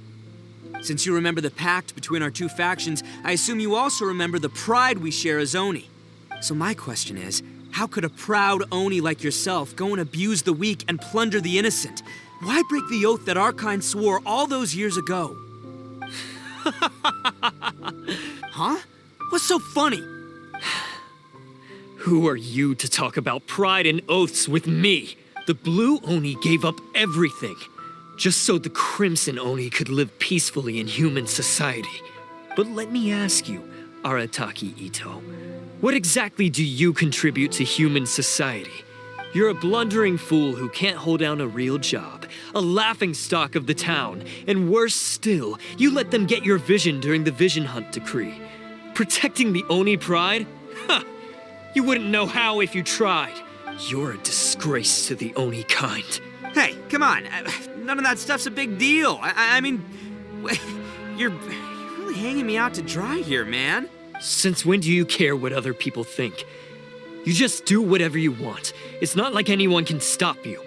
Speaker 7: Since you remember the pact between our two factions, I assume you also remember the pride we share as Oni. So my question is, how could a proud Oni like yourself go and abuse the weak and plunder the innocent? Why break the oath that our kind swore all those years ago? Huh? What's so funny?
Speaker 10: Who are you to talk about pride and oaths with me? The Blue Oni gave up everything, just so the Crimson Oni could live peacefully in human society. But let me ask you, Arataki Itto, what exactly do you contribute to human society? You're a blundering fool who can't hold down a real job, a laughingstock of the town, and worse still, you let them get your vision during the Vision Hunt decree. Protecting the Oni pride? Ha! You wouldn't know how if you tried. You're a disgrace to the Oni kind.
Speaker 7: Hey, come on. None of that stuff's a big deal. I mean, you're really hanging me out to dry here, man.
Speaker 10: Since when do you care what other people think? You just do whatever you want. It's not like anyone can stop you.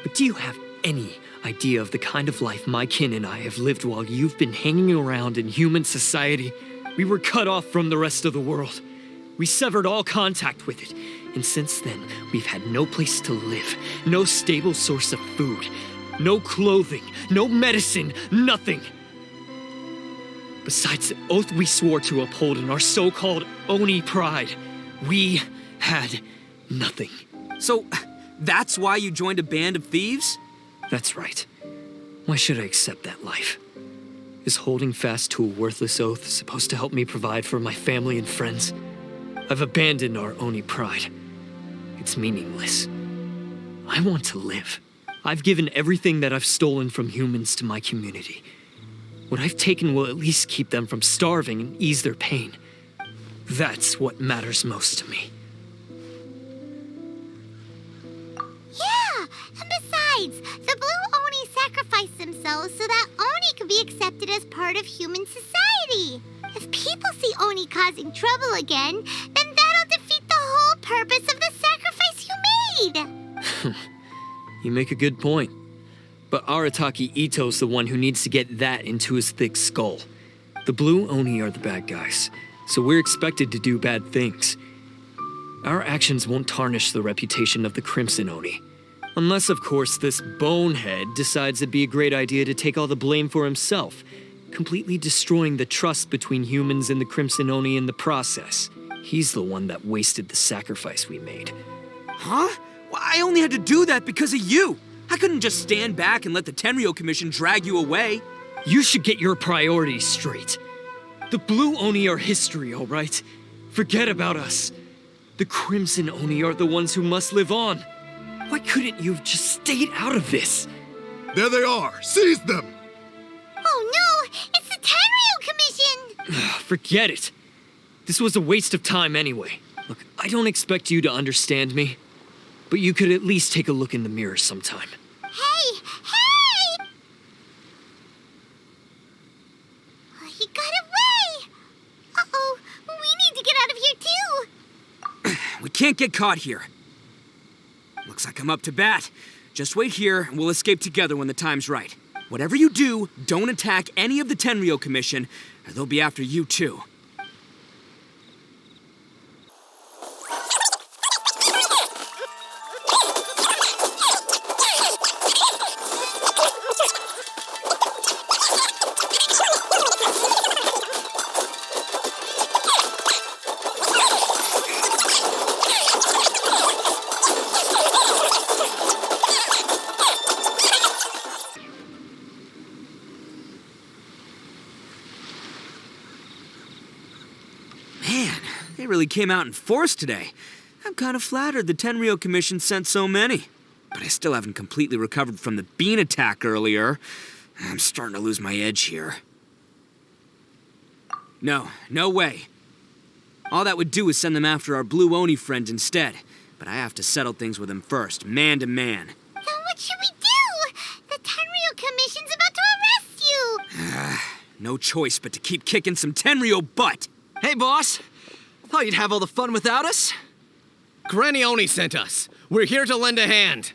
Speaker 10: But do you have any idea of the kind of life my kin and I have lived while you've been hanging around in human society? We were cut off from the rest of the world. We severed all contact with it. And since then, we've had no place to live, no stable source of food, no clothing, no medicine, nothing. Besides the oath we swore to uphold in our so-called Oni pride, we had nothing.
Speaker 7: So, that's why you joined a band of thieves?
Speaker 10: That's right. Why should I accept that life? Is holding fast to a worthless oath supposed to help me provide for my family and friends? I've abandoned our Oni pride. It's meaningless. I want to live. I've given everything that I've stolen from humans to my community. What I've taken will at least keep them from starving and ease their pain. That's what matters most to me.
Speaker 1: Yeah, and besides, the Blue Oni sacrificed themselves so that Oni could be accepted as part of human society. If people see Oni causing trouble again, then that'll defeat the whole purpose of the sacrifice you made.
Speaker 10: You make a good point. But Arataki Itto's the one who needs to get that into his thick skull. The Blue Oni are the bad guys, so we're expected to do bad things. Our actions won't tarnish the reputation of the Crimson Oni. Unless, of course, this bonehead decides it'd be a great idea to take all the blame for himself, completely destroying the trust between humans and the Crimson Oni in the process. He's the one that wasted the sacrifice we made.
Speaker 7: Huh? Well, I only had to do that because of you. I couldn't just stand back and let the Tenryou Commission drag you away.
Speaker 10: You should get your priorities straight. The Blue Oni are history, all right? Forget about us. The Crimson Oni are the ones who must live on. Why couldn't you have just stayed out of this?
Speaker 11: There they are! Seize them!
Speaker 1: Oh no, it's the Tenryou Commission!
Speaker 10: Forget it. This was a waste of time anyway. Look, I don't expect you to understand me, but you could at least take a look in the mirror sometime.
Speaker 1: Hey! Hey! Oh, he got away! Uh-oh, we need to get out of here too!
Speaker 7: We can't get caught here. Looks like I'm up to bat. Just wait here, and we'll escape together when the time's right. Whatever you do, don't attack any of the Tenryou Commission, or they'll be after you too. They really came out in force today. I'm kind of flattered the Tenryou Commission sent so many. But I still haven't completely recovered from the bean attack earlier. I'm starting to lose my edge here. No way. All that would do is send them after our blue Oni friend instead. But I have to settle things with him first, man to man.
Speaker 1: Then what should we do? The Tenryou Commission's about to arrest you!
Speaker 7: No choice but to keep kicking some Tenryou butt!
Speaker 12: Hey, boss! Thought you'd have all the fun without us?
Speaker 9: Granny Oni sent us. We're here to lend a hand.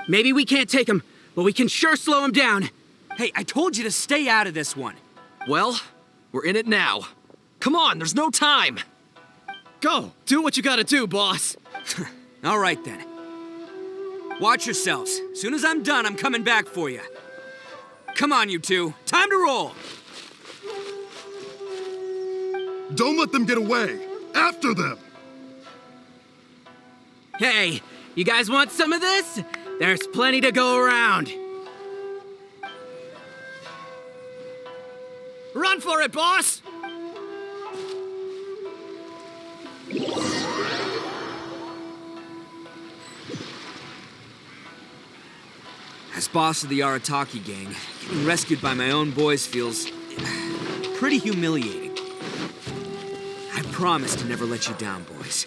Speaker 7: Maybe we can't take him, but we can sure slow him down. Hey, I told you to stay out of this one.
Speaker 12: Well, we're in it now. Come on, there's no time!
Speaker 9: Go! Do what you gotta do, boss!
Speaker 7: All right, then. Watch yourselves. As soon as I'm done, I'm coming back for you. Come on, you two. Time to roll!
Speaker 11: Don't let them get away! After them!
Speaker 7: Hey, you guys want some of this? There's plenty to go around.
Speaker 9: Run for it, boss!
Speaker 7: As boss of the Arataki gang, getting rescued by my own boys feels pretty humiliating. I promise to never let you down, boys.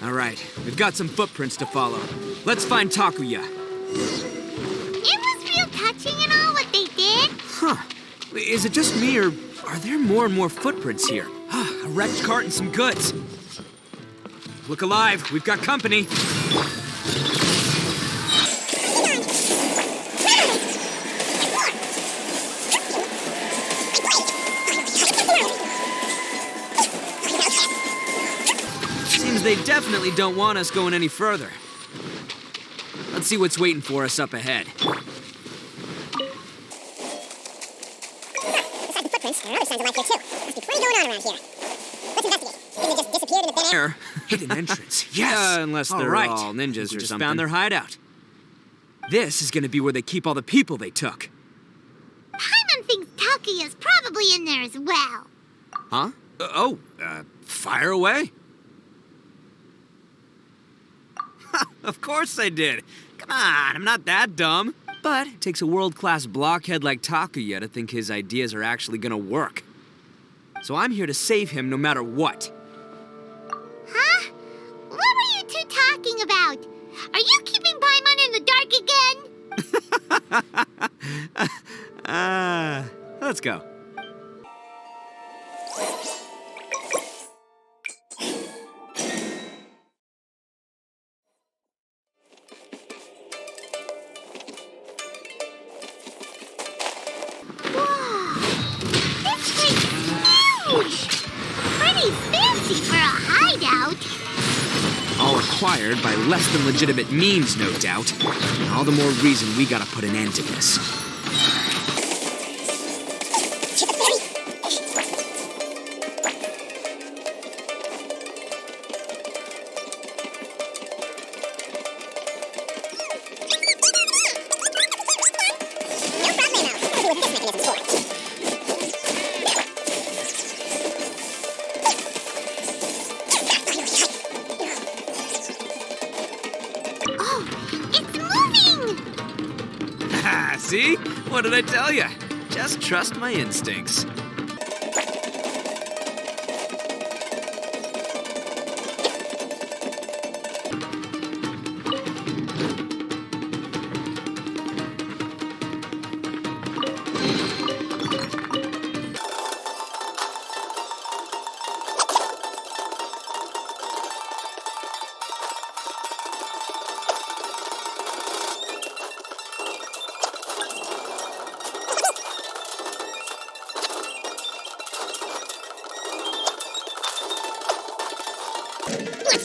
Speaker 7: All right, we've got some footprints to follow. Let's find Takuya.
Speaker 1: It was real touching and all what they did.
Speaker 7: Huh. Is it just me, or are there more and more footprints here? A wrecked cart and some goods. Look alive, we've got company. Seems they definitely don't want us going any further. Let's see what's waiting for us up ahead.
Speaker 13: Besides the footprints, there are other signs of life here too. Must be plenty going on around here. Let's investigate. Didn't they just disappear in the thin air?
Speaker 7: Hidden entrance. Yes. Unless they're all ninjas or just something. Found their hideout. This is gonna be where they keep all the people they took.
Speaker 1: Paimon thinks Takuya's probably in there as well.
Speaker 7: Huh? Fire away. Of course I did. Come on, I'm not that dumb. But it takes a world-class blockhead like Takuya to think his ideas are actually gonna work. So I'm here to save him no matter what.
Speaker 1: Huh? What were you two talking about? Are you keeping Paimon in the dark again?
Speaker 7: Let's go. All acquired by less than legitimate means, no doubt. All the more reason we gotta put an end to this. See? What did I tell you? Just trust my instincts.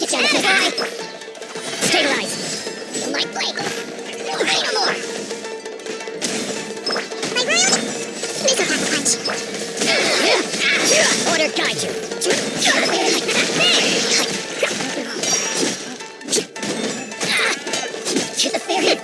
Speaker 13: Get down here, boy! Stabilize! My blade! Oh, hey, no more! My ground? Miss a half a punch! Order guide you! To the fairy!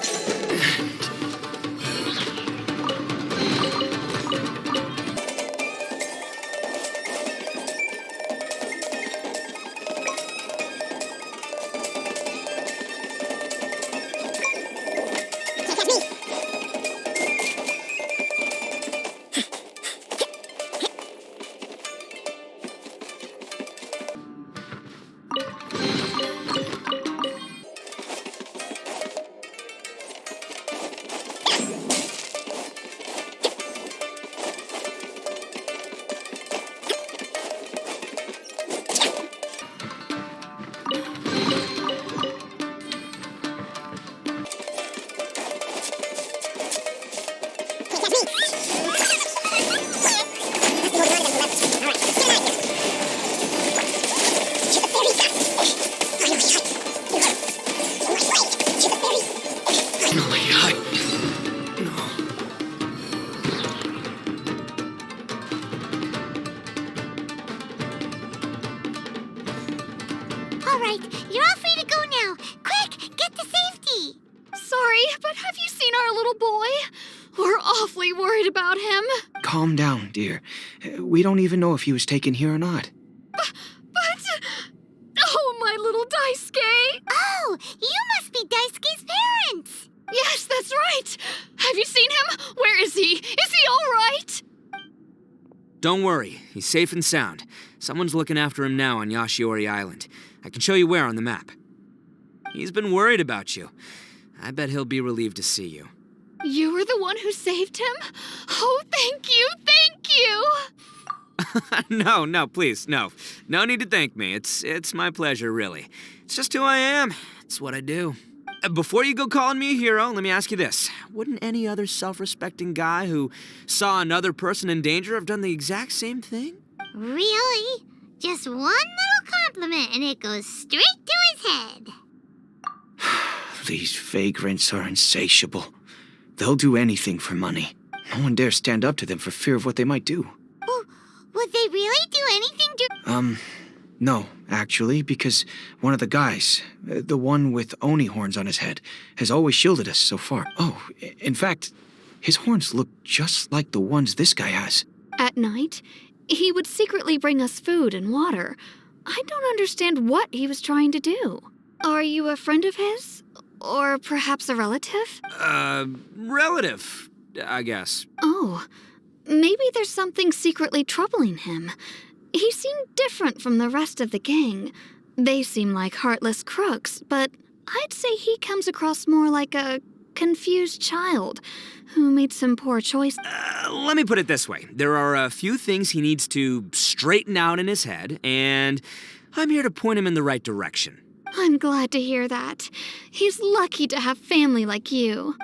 Speaker 1: All right, you're all free to go now. Quick, get to safety.
Speaker 6: Sorry, but have you seen our little boy? We're awfully worried about him.
Speaker 7: Calm down, dear. We don't even know if he was taken here or not.
Speaker 6: But... Oh, my little Daisuke!
Speaker 1: Oh, you must be Daisuke's parents.
Speaker 6: Yes, that's right. Have you seen him? Where is he? Is he all right?
Speaker 7: Don't worry, he's safe and sound. Someone's looking after him now on Yashiori Island. I can show you where on the map. He's been worried about you. I bet he'll be relieved to see you.
Speaker 6: You were the one who saved him? Oh, thank you, thank you!
Speaker 7: No, please, no. No need to thank me. It's my pleasure, really. It's just who I am. It's what I do. Before you go calling me a hero, let me ask you this. Wouldn't any other self-respecting guy who saw another person in danger have done the exact same thing?
Speaker 1: Really? Just one little compliment and it goes straight to his head.
Speaker 7: These vagrants are insatiable. They'll do anything for money. No one dares stand up to them for fear of what they might do.
Speaker 1: Would they really do anything to...
Speaker 7: No, actually, because one of the guys, the one with Oni horns on his head, has always shielded us so far. Oh, in fact, his horns look just like the ones this guy has.
Speaker 6: At night, he would secretly bring us food and water. I don't understand what he was trying to do. Are you a friend of his? Or perhaps a relative?
Speaker 7: Relative, I guess.
Speaker 6: Oh, maybe there's something secretly troubling him. He seemed different from the rest of the gang. They seem like heartless crooks, but I'd say he comes across more like a confused child who made some poor choices.
Speaker 7: Let me put it this way. There are a few things he needs to straighten out in his head, and I'm here to point him in the right direction.
Speaker 6: I'm glad to hear that. He's lucky to have family like you.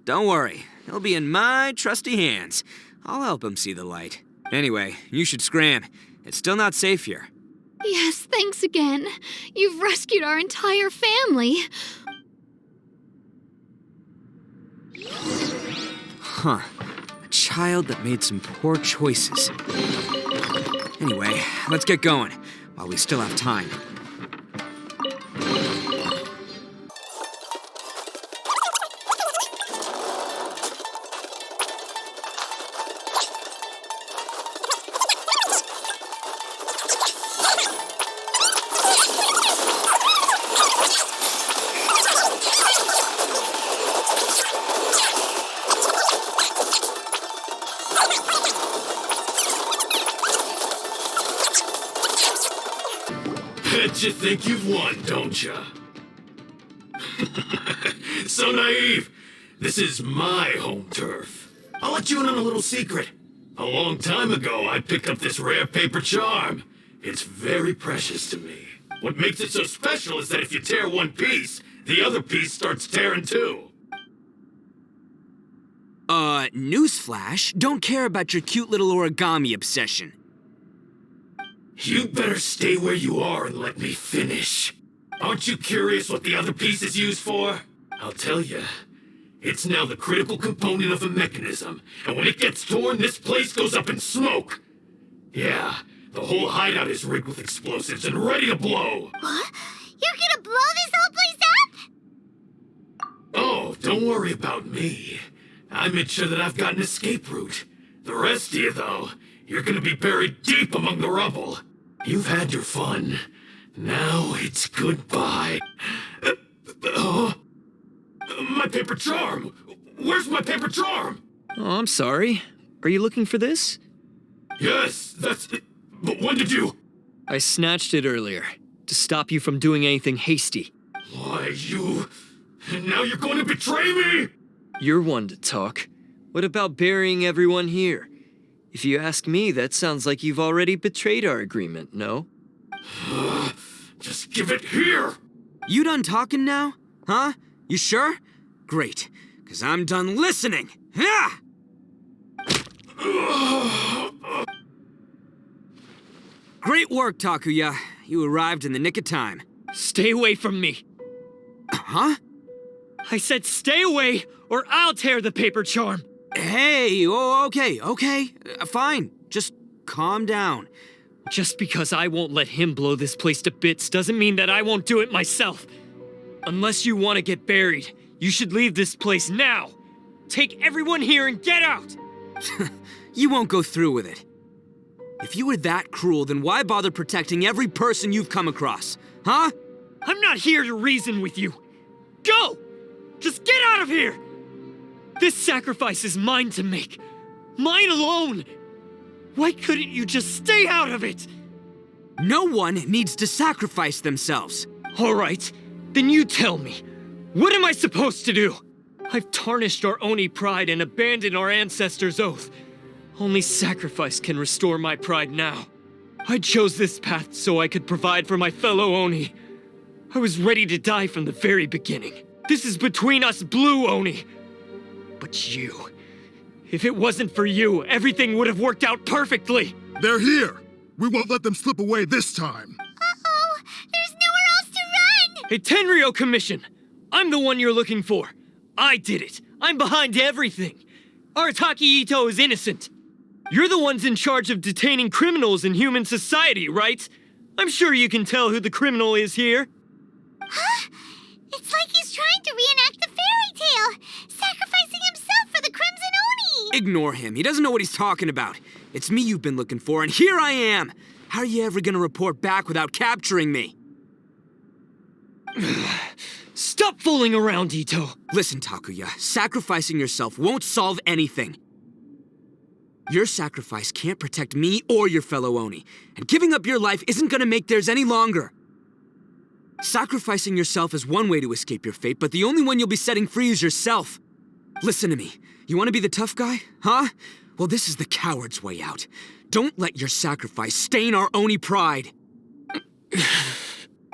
Speaker 7: Don't worry. He'll be in my trusty hands. I'll help him see the light. Anyway, you should scram. It's still not safe here.
Speaker 6: Yes, thanks again. You've rescued our entire family.
Speaker 7: Huh. A child that made some poor choices. Anyway, let's get going, while we still have time.
Speaker 14: Bet you think you've won, don't ya? So naive. This is my home turf. I'll let you in on a little secret. A long time ago, I picked up this rare paper charm. It's very precious to me. What makes it so special is that if you tear one piece, the other piece starts tearing too.
Speaker 7: Newsflash, don't care about your cute little origami obsession.
Speaker 14: You'd better stay where you are and let me finish. Aren't you curious what the other piece is used for? I'll tell you. It's now the critical component of a mechanism, and when it gets torn, this place goes up in smoke. Yeah, the whole hideout is rigged with explosives and ready to blow.
Speaker 1: What? You're gonna blow this whole place up?
Speaker 14: Oh, don't worry about me. I made sure that I've got an escape route. The rest of you, though, you're gonna be buried deep among the rubble. You've had your fun. Now it's goodbye. My paper charm! Where's my paper charm?
Speaker 10: Oh, I'm sorry. Are you looking for this?
Speaker 14: Yes, that's it. But when did you...
Speaker 10: I snatched it earlier, to stop you from doing anything hasty.
Speaker 14: Why, you... And now you're going to betray me?
Speaker 10: You're one to talk. What about burying everyone here? If you ask me, that sounds like you've already betrayed our agreement, no?
Speaker 14: Just give it here!
Speaker 7: You done talking now? Huh? You sure? Great, because I'm done listening. Yeah! Great work, Takuya. You arrived in the nick of time.
Speaker 10: Stay away from me.
Speaker 7: Huh?
Speaker 10: I said stay away, or I'll tear the paper charm.
Speaker 7: Hey, okay. Fine. Just calm down.
Speaker 10: Just because I won't let him blow this place to bits doesn't mean that I won't do it myself. Unless you want to get buried, you should leave this place now. Take everyone here and get out!
Speaker 7: You won't go through with it. If you were that cruel, then why bother protecting every person you've come across? Huh?
Speaker 10: I'm not here to reason with you. Go! Just get out of here! This sacrifice is mine to make. Mine alone! Why couldn't you just stay out of it?
Speaker 7: No one needs to sacrifice themselves.
Speaker 10: All right, then you tell me. What am I supposed to do? I've tarnished our Oni pride and abandoned our ancestors' oath. Only sacrifice can restore my pride now. I chose this path so I could provide for my fellow Oni. I was ready to die from the very beginning. This is between us blue Oni. But you... If it wasn't for you, everything would have worked out perfectly.
Speaker 11: They're here. We won't let them slip away this time.
Speaker 1: Uh-oh, there's nowhere else to run!
Speaker 10: Hey, Tenryou Commission! I'm the one you're looking for. I did it. I'm behind everything. Arataki Itto is innocent. You're the ones in charge of detaining criminals in human society, right? I'm sure you can tell who the criminal is here.
Speaker 1: Huh? It's like he's trying to reenact the fairy tale, sacrificing himself for the Crimson Oni!
Speaker 7: Ignore him. He doesn't know what he's talking about. It's me you've been looking for, and here I am! How are you ever gonna report back without capturing me?
Speaker 10: Stop fooling around, Itto.
Speaker 7: Listen, Takuya, sacrificing yourself won't solve anything. Your sacrifice can't protect me or your fellow Oni, and giving up your life isn't gonna make theirs any longer. Sacrificing yourself is one way to escape your fate, but the only one you'll be setting free is yourself. Listen to me. You want to be the tough guy, huh? Well, this is the coward's way out. Don't let your sacrifice stain our Oni pride.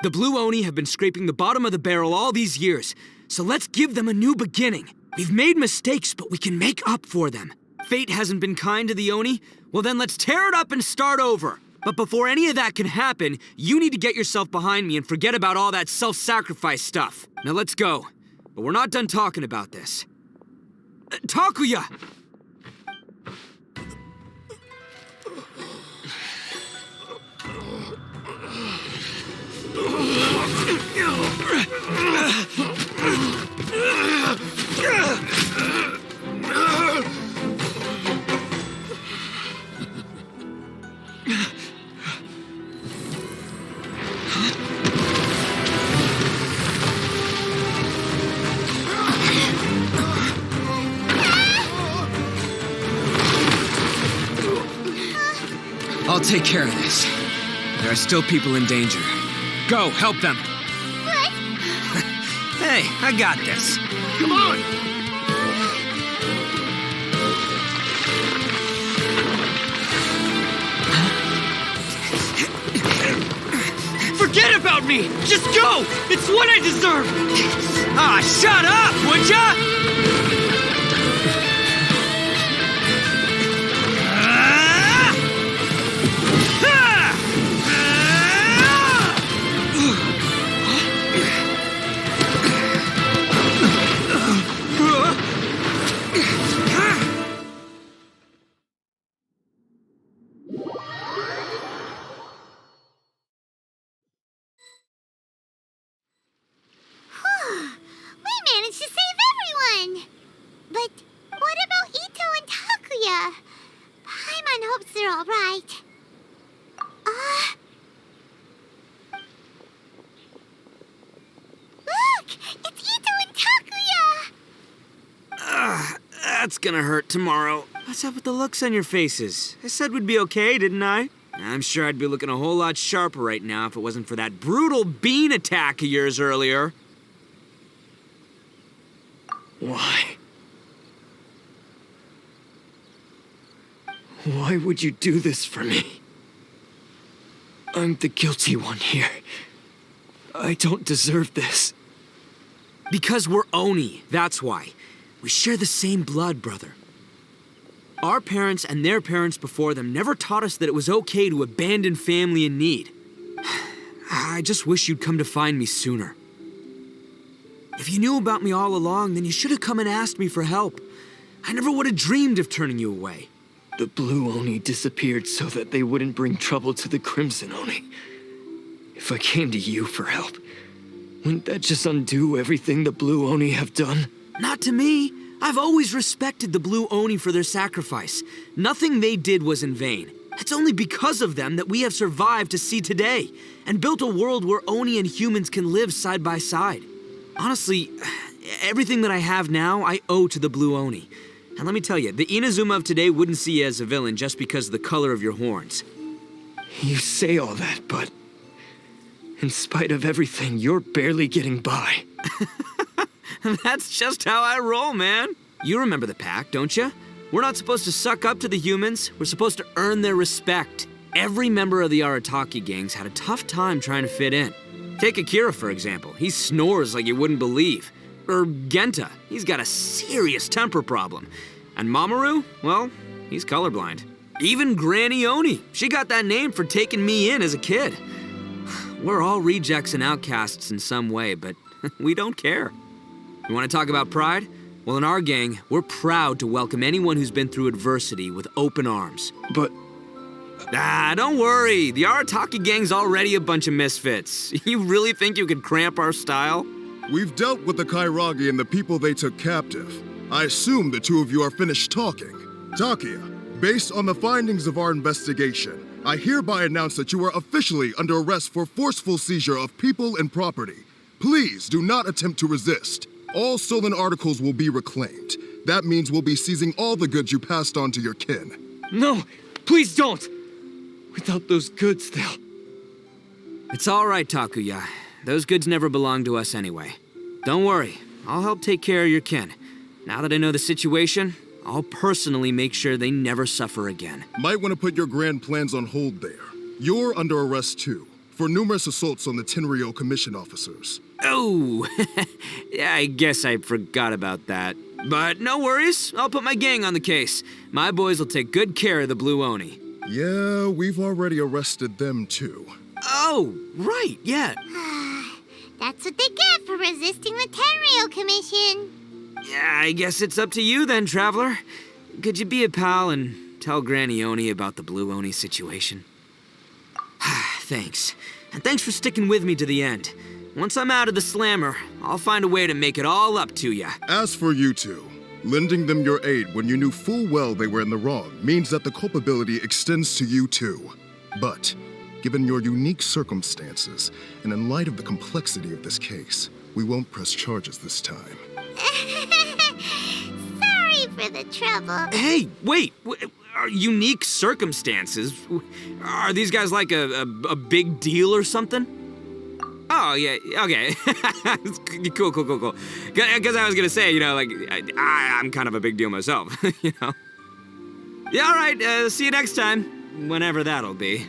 Speaker 7: The blue Oni have been scraping the bottom of the barrel all these years, so let's give them a new beginning. We've made mistakes, but we can make up for them. Fate hasn't been kind to the Oni? Well, then let's tear it up and start over. But before any of that can happen, you need to get yourself behind me and forget about all that self-sacrifice stuff. Now let's go. But we're not done talking about this. Takuya! I'll take care of this. There are still people in danger. Go, help them.
Speaker 1: What?
Speaker 7: Hey, I got this.
Speaker 11: Come on!
Speaker 10: Forget about me! Just go! It's what I deserve!
Speaker 7: Ah, shut up, would ya? That's gonna hurt tomorrow. What's up with the looks on your faces? I said we'd be okay, didn't I? I'm sure I'd be looking a whole lot sharper right now if it wasn't for that brutal bean attack of yours earlier.
Speaker 10: Why? Why would you do this for me? I'm the guilty one here. I don't deserve this.
Speaker 7: Because we're Oni, that's why. We share the same blood, brother. Our parents and their parents before them never taught us that it was okay to abandon family in need. I just wish you'd come to find me sooner. If you knew about me all along, then you should have come and asked me for help. I never would have dreamed of turning you away.
Speaker 10: The Blue Oni disappeared so that they wouldn't bring trouble to the Crimson Oni. If I came to you for help, wouldn't that just undo everything the Blue Oni have done?
Speaker 7: Not to me. I've always respected the Blue Oni for their sacrifice. Nothing they did was in vain. It's only because of them that we have survived to see today, and built a world where Oni and humans can live side by side. Honestly, everything that I have now, I owe to the Blue Oni. And let me tell you, the Inazuma of today wouldn't see you as a villain just because of the color of your horns.
Speaker 10: You say all that, but in spite of everything, you're barely getting by.
Speaker 7: That's just how I roll, man. You remember the pact, don't you? We're not supposed to suck up to the humans. We're supposed to earn their respect. Every member of the Arataki gangs had a tough time trying to fit in. Take Akira, for example. He snores like you wouldn't believe. Or Genta. He's got a serious temper problem. And Mamoru? Well, he's colorblind. Even Granny Oni. She got that name for taking me in as a kid. We're all rejects and outcasts in some way, but we don't care. You want to talk about pride? Well, in our gang, we're proud to welcome anyone who's been through adversity with open arms.
Speaker 10: But...
Speaker 7: don't worry. The Arataki gang's already a bunch of misfits. You really think you could cramp our style?
Speaker 11: We've dealt with the Kairagi and the people they took captive. I assume the two of you are finished talking. Takuya, based on the findings of our investigation, I hereby announce that you are officially under arrest for forceful seizure of people and property. Please do not attempt to resist. All stolen articles will be reclaimed. That means we'll be seizing all the goods you passed on to your kin.
Speaker 10: No, please don't! Without those goods, they'll...
Speaker 7: It's all right, Takuya. Those goods never belonged to us anyway. Don't worry, I'll help take care of your kin. Now that I know the situation, I'll personally make sure they never suffer again.
Speaker 11: Might want to put your grand plans on hold there. You're under arrest too, for numerous assaults on the Tenryou commission officers.
Speaker 7: Oh, yeah, I guess I forgot about that. But no worries, I'll put my gang on the case. My boys will take good care of the Blue Oni.
Speaker 11: Yeah, we've already arrested them too.
Speaker 7: Oh, right, yeah.
Speaker 1: That's what they get for resisting the Tenryou Commission.
Speaker 7: Yeah, I guess it's up to you then, Traveler. Could you be a pal and tell Granny Oni about the Blue Oni situation? Thanks. And thanks for sticking with me to the end. Once I'm out of the slammer, I'll find a way to make it all up to ya.
Speaker 11: As for you two, lending them your aid when you knew full well they were in the wrong means that the culpability extends to you too. But, given your unique circumstances, and in light of the complexity of this case, we won't press charges this time.
Speaker 1: Sorry for the trouble.
Speaker 7: Hey, wait! Unique circumstances? Are these guys like a big deal or something? Oh, yeah, okay. Cool. Because I was gonna say, you know, like, I'm kind of a big deal myself, you know? Yeah, all right, see you next time, whenever that'll be.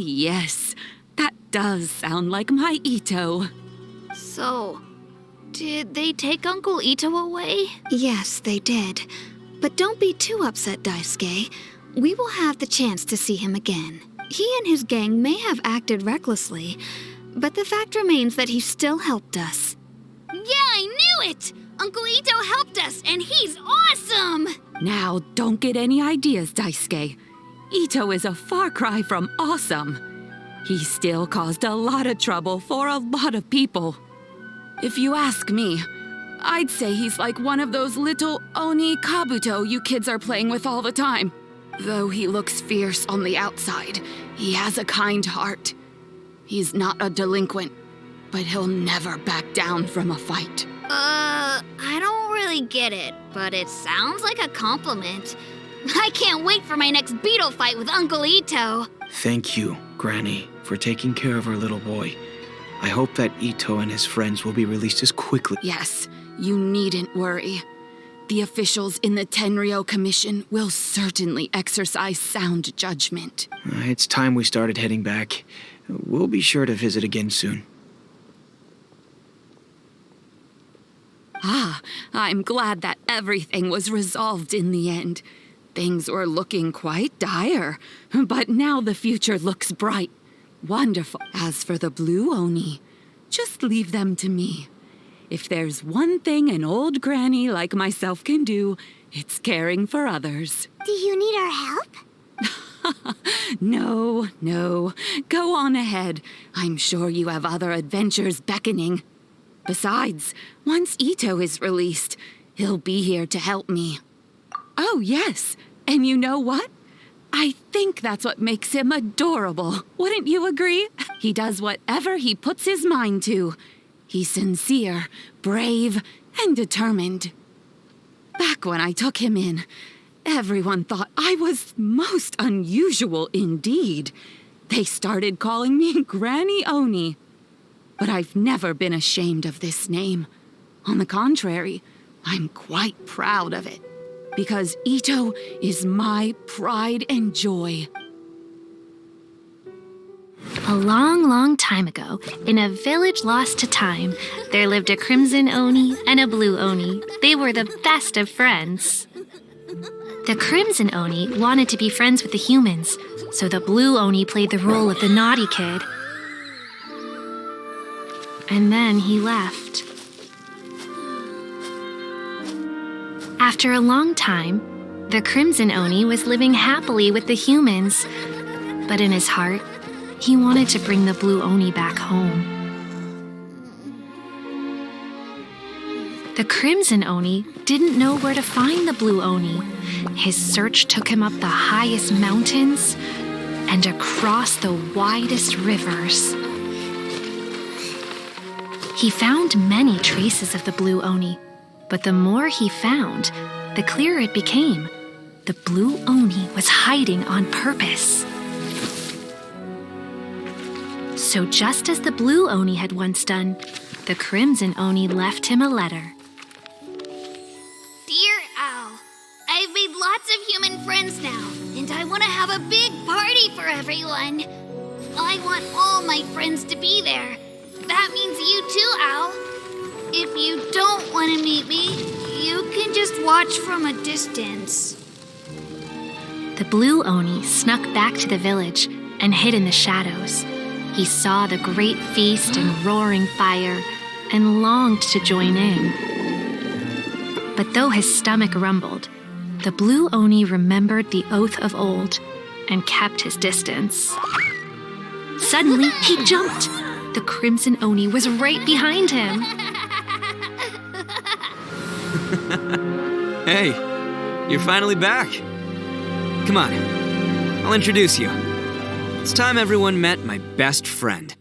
Speaker 8: Yes, that does sound like my Itto.
Speaker 6: So, did they take Uncle Itto away?
Speaker 15: Yes, they did. But don't be too upset, Daisuke. We will have the chance to see him again. He and his gang may have acted recklessly, but the fact remains that he still helped us.
Speaker 6: Yeah, I knew it! Uncle Itto helped us, and he's awesome!
Speaker 8: Now, don't get any ideas, Daisuke. Itto is a far cry from awesome. he still caused a lot of trouble for a lot of people. If you ask me, I'd say he's like one of those little Oni Kabuto you kids are playing with all the time. Though he looks fierce on the outside, he has a kind heart. He's not a delinquent, but he'll never back down from a fight.
Speaker 6: I don't really get it, but it sounds like a compliment. I can't wait for my next Beetle fight with Uncle Itto.
Speaker 16: Thank you, Granny, for taking care of our little boy. I hope that Itto and his friends will be released as quickly.
Speaker 8: Yes, you needn't worry. The officials in the Tenryou Commission will certainly exercise sound judgment.
Speaker 16: It's time we started heading back. We'll be sure to visit again soon.
Speaker 8: Ah, I'm glad that everything was resolved in the end. Things were looking quite dire, but now the future looks bright. Wonderful. As for the Blue Oni, just leave them to me. If there's one thing an old granny like myself can do, it's caring for others.
Speaker 1: Do you need our help?
Speaker 8: No. Go on ahead. I'm sure you have other adventures beckoning. Besides, once Itto is released, he'll be here to help me. Oh, yes. And you know what? I think that's what makes him adorable. Wouldn't you agree? He does whatever he puts his mind to. He's sincere, brave, and determined. Back when I took him in, everyone thought I was most unusual indeed. They started calling me Granny Oni. But I've never been ashamed of this name. On the contrary, I'm quite proud of it. Because Itto is my pride and joy.
Speaker 5: A long, long time ago, in a village lost to time, there lived a crimson Oni and a blue Oni. They were the best of friends. The crimson Oni wanted to be friends with the humans, so the blue Oni played the role of the naughty kid. And then he left. After a long time, the crimson Oni was living happily with the humans, but in his heart, he wanted to bring the blue Oni back home. The crimson Oni didn't know where to find the blue Oni. His search took him up the highest mountains and across the widest rivers. He found many traces of the blue Oni, but the more he found, the clearer it became. The blue Oni was hiding on purpose. So just as the blue Oni had once done, the crimson Oni left him a letter.
Speaker 6: Dear Owl, I've made lots of human friends now, and I want to have a big party for everyone. I want all my friends to be there. That means you too, Owl. If you don't want to meet me, you can just watch from a distance.
Speaker 5: The blue Oni snuck back to the village and hid in the shadows. He saw the great feast and roaring fire and longed to join in. But though his stomach rumbled, the blue Oni remembered the oath of old and kept his distance. Suddenly, he jumped. The crimson Oni was right behind him.
Speaker 7: Hey, you're finally back. Come on, I'll introduce you. It's time everyone met my best friend.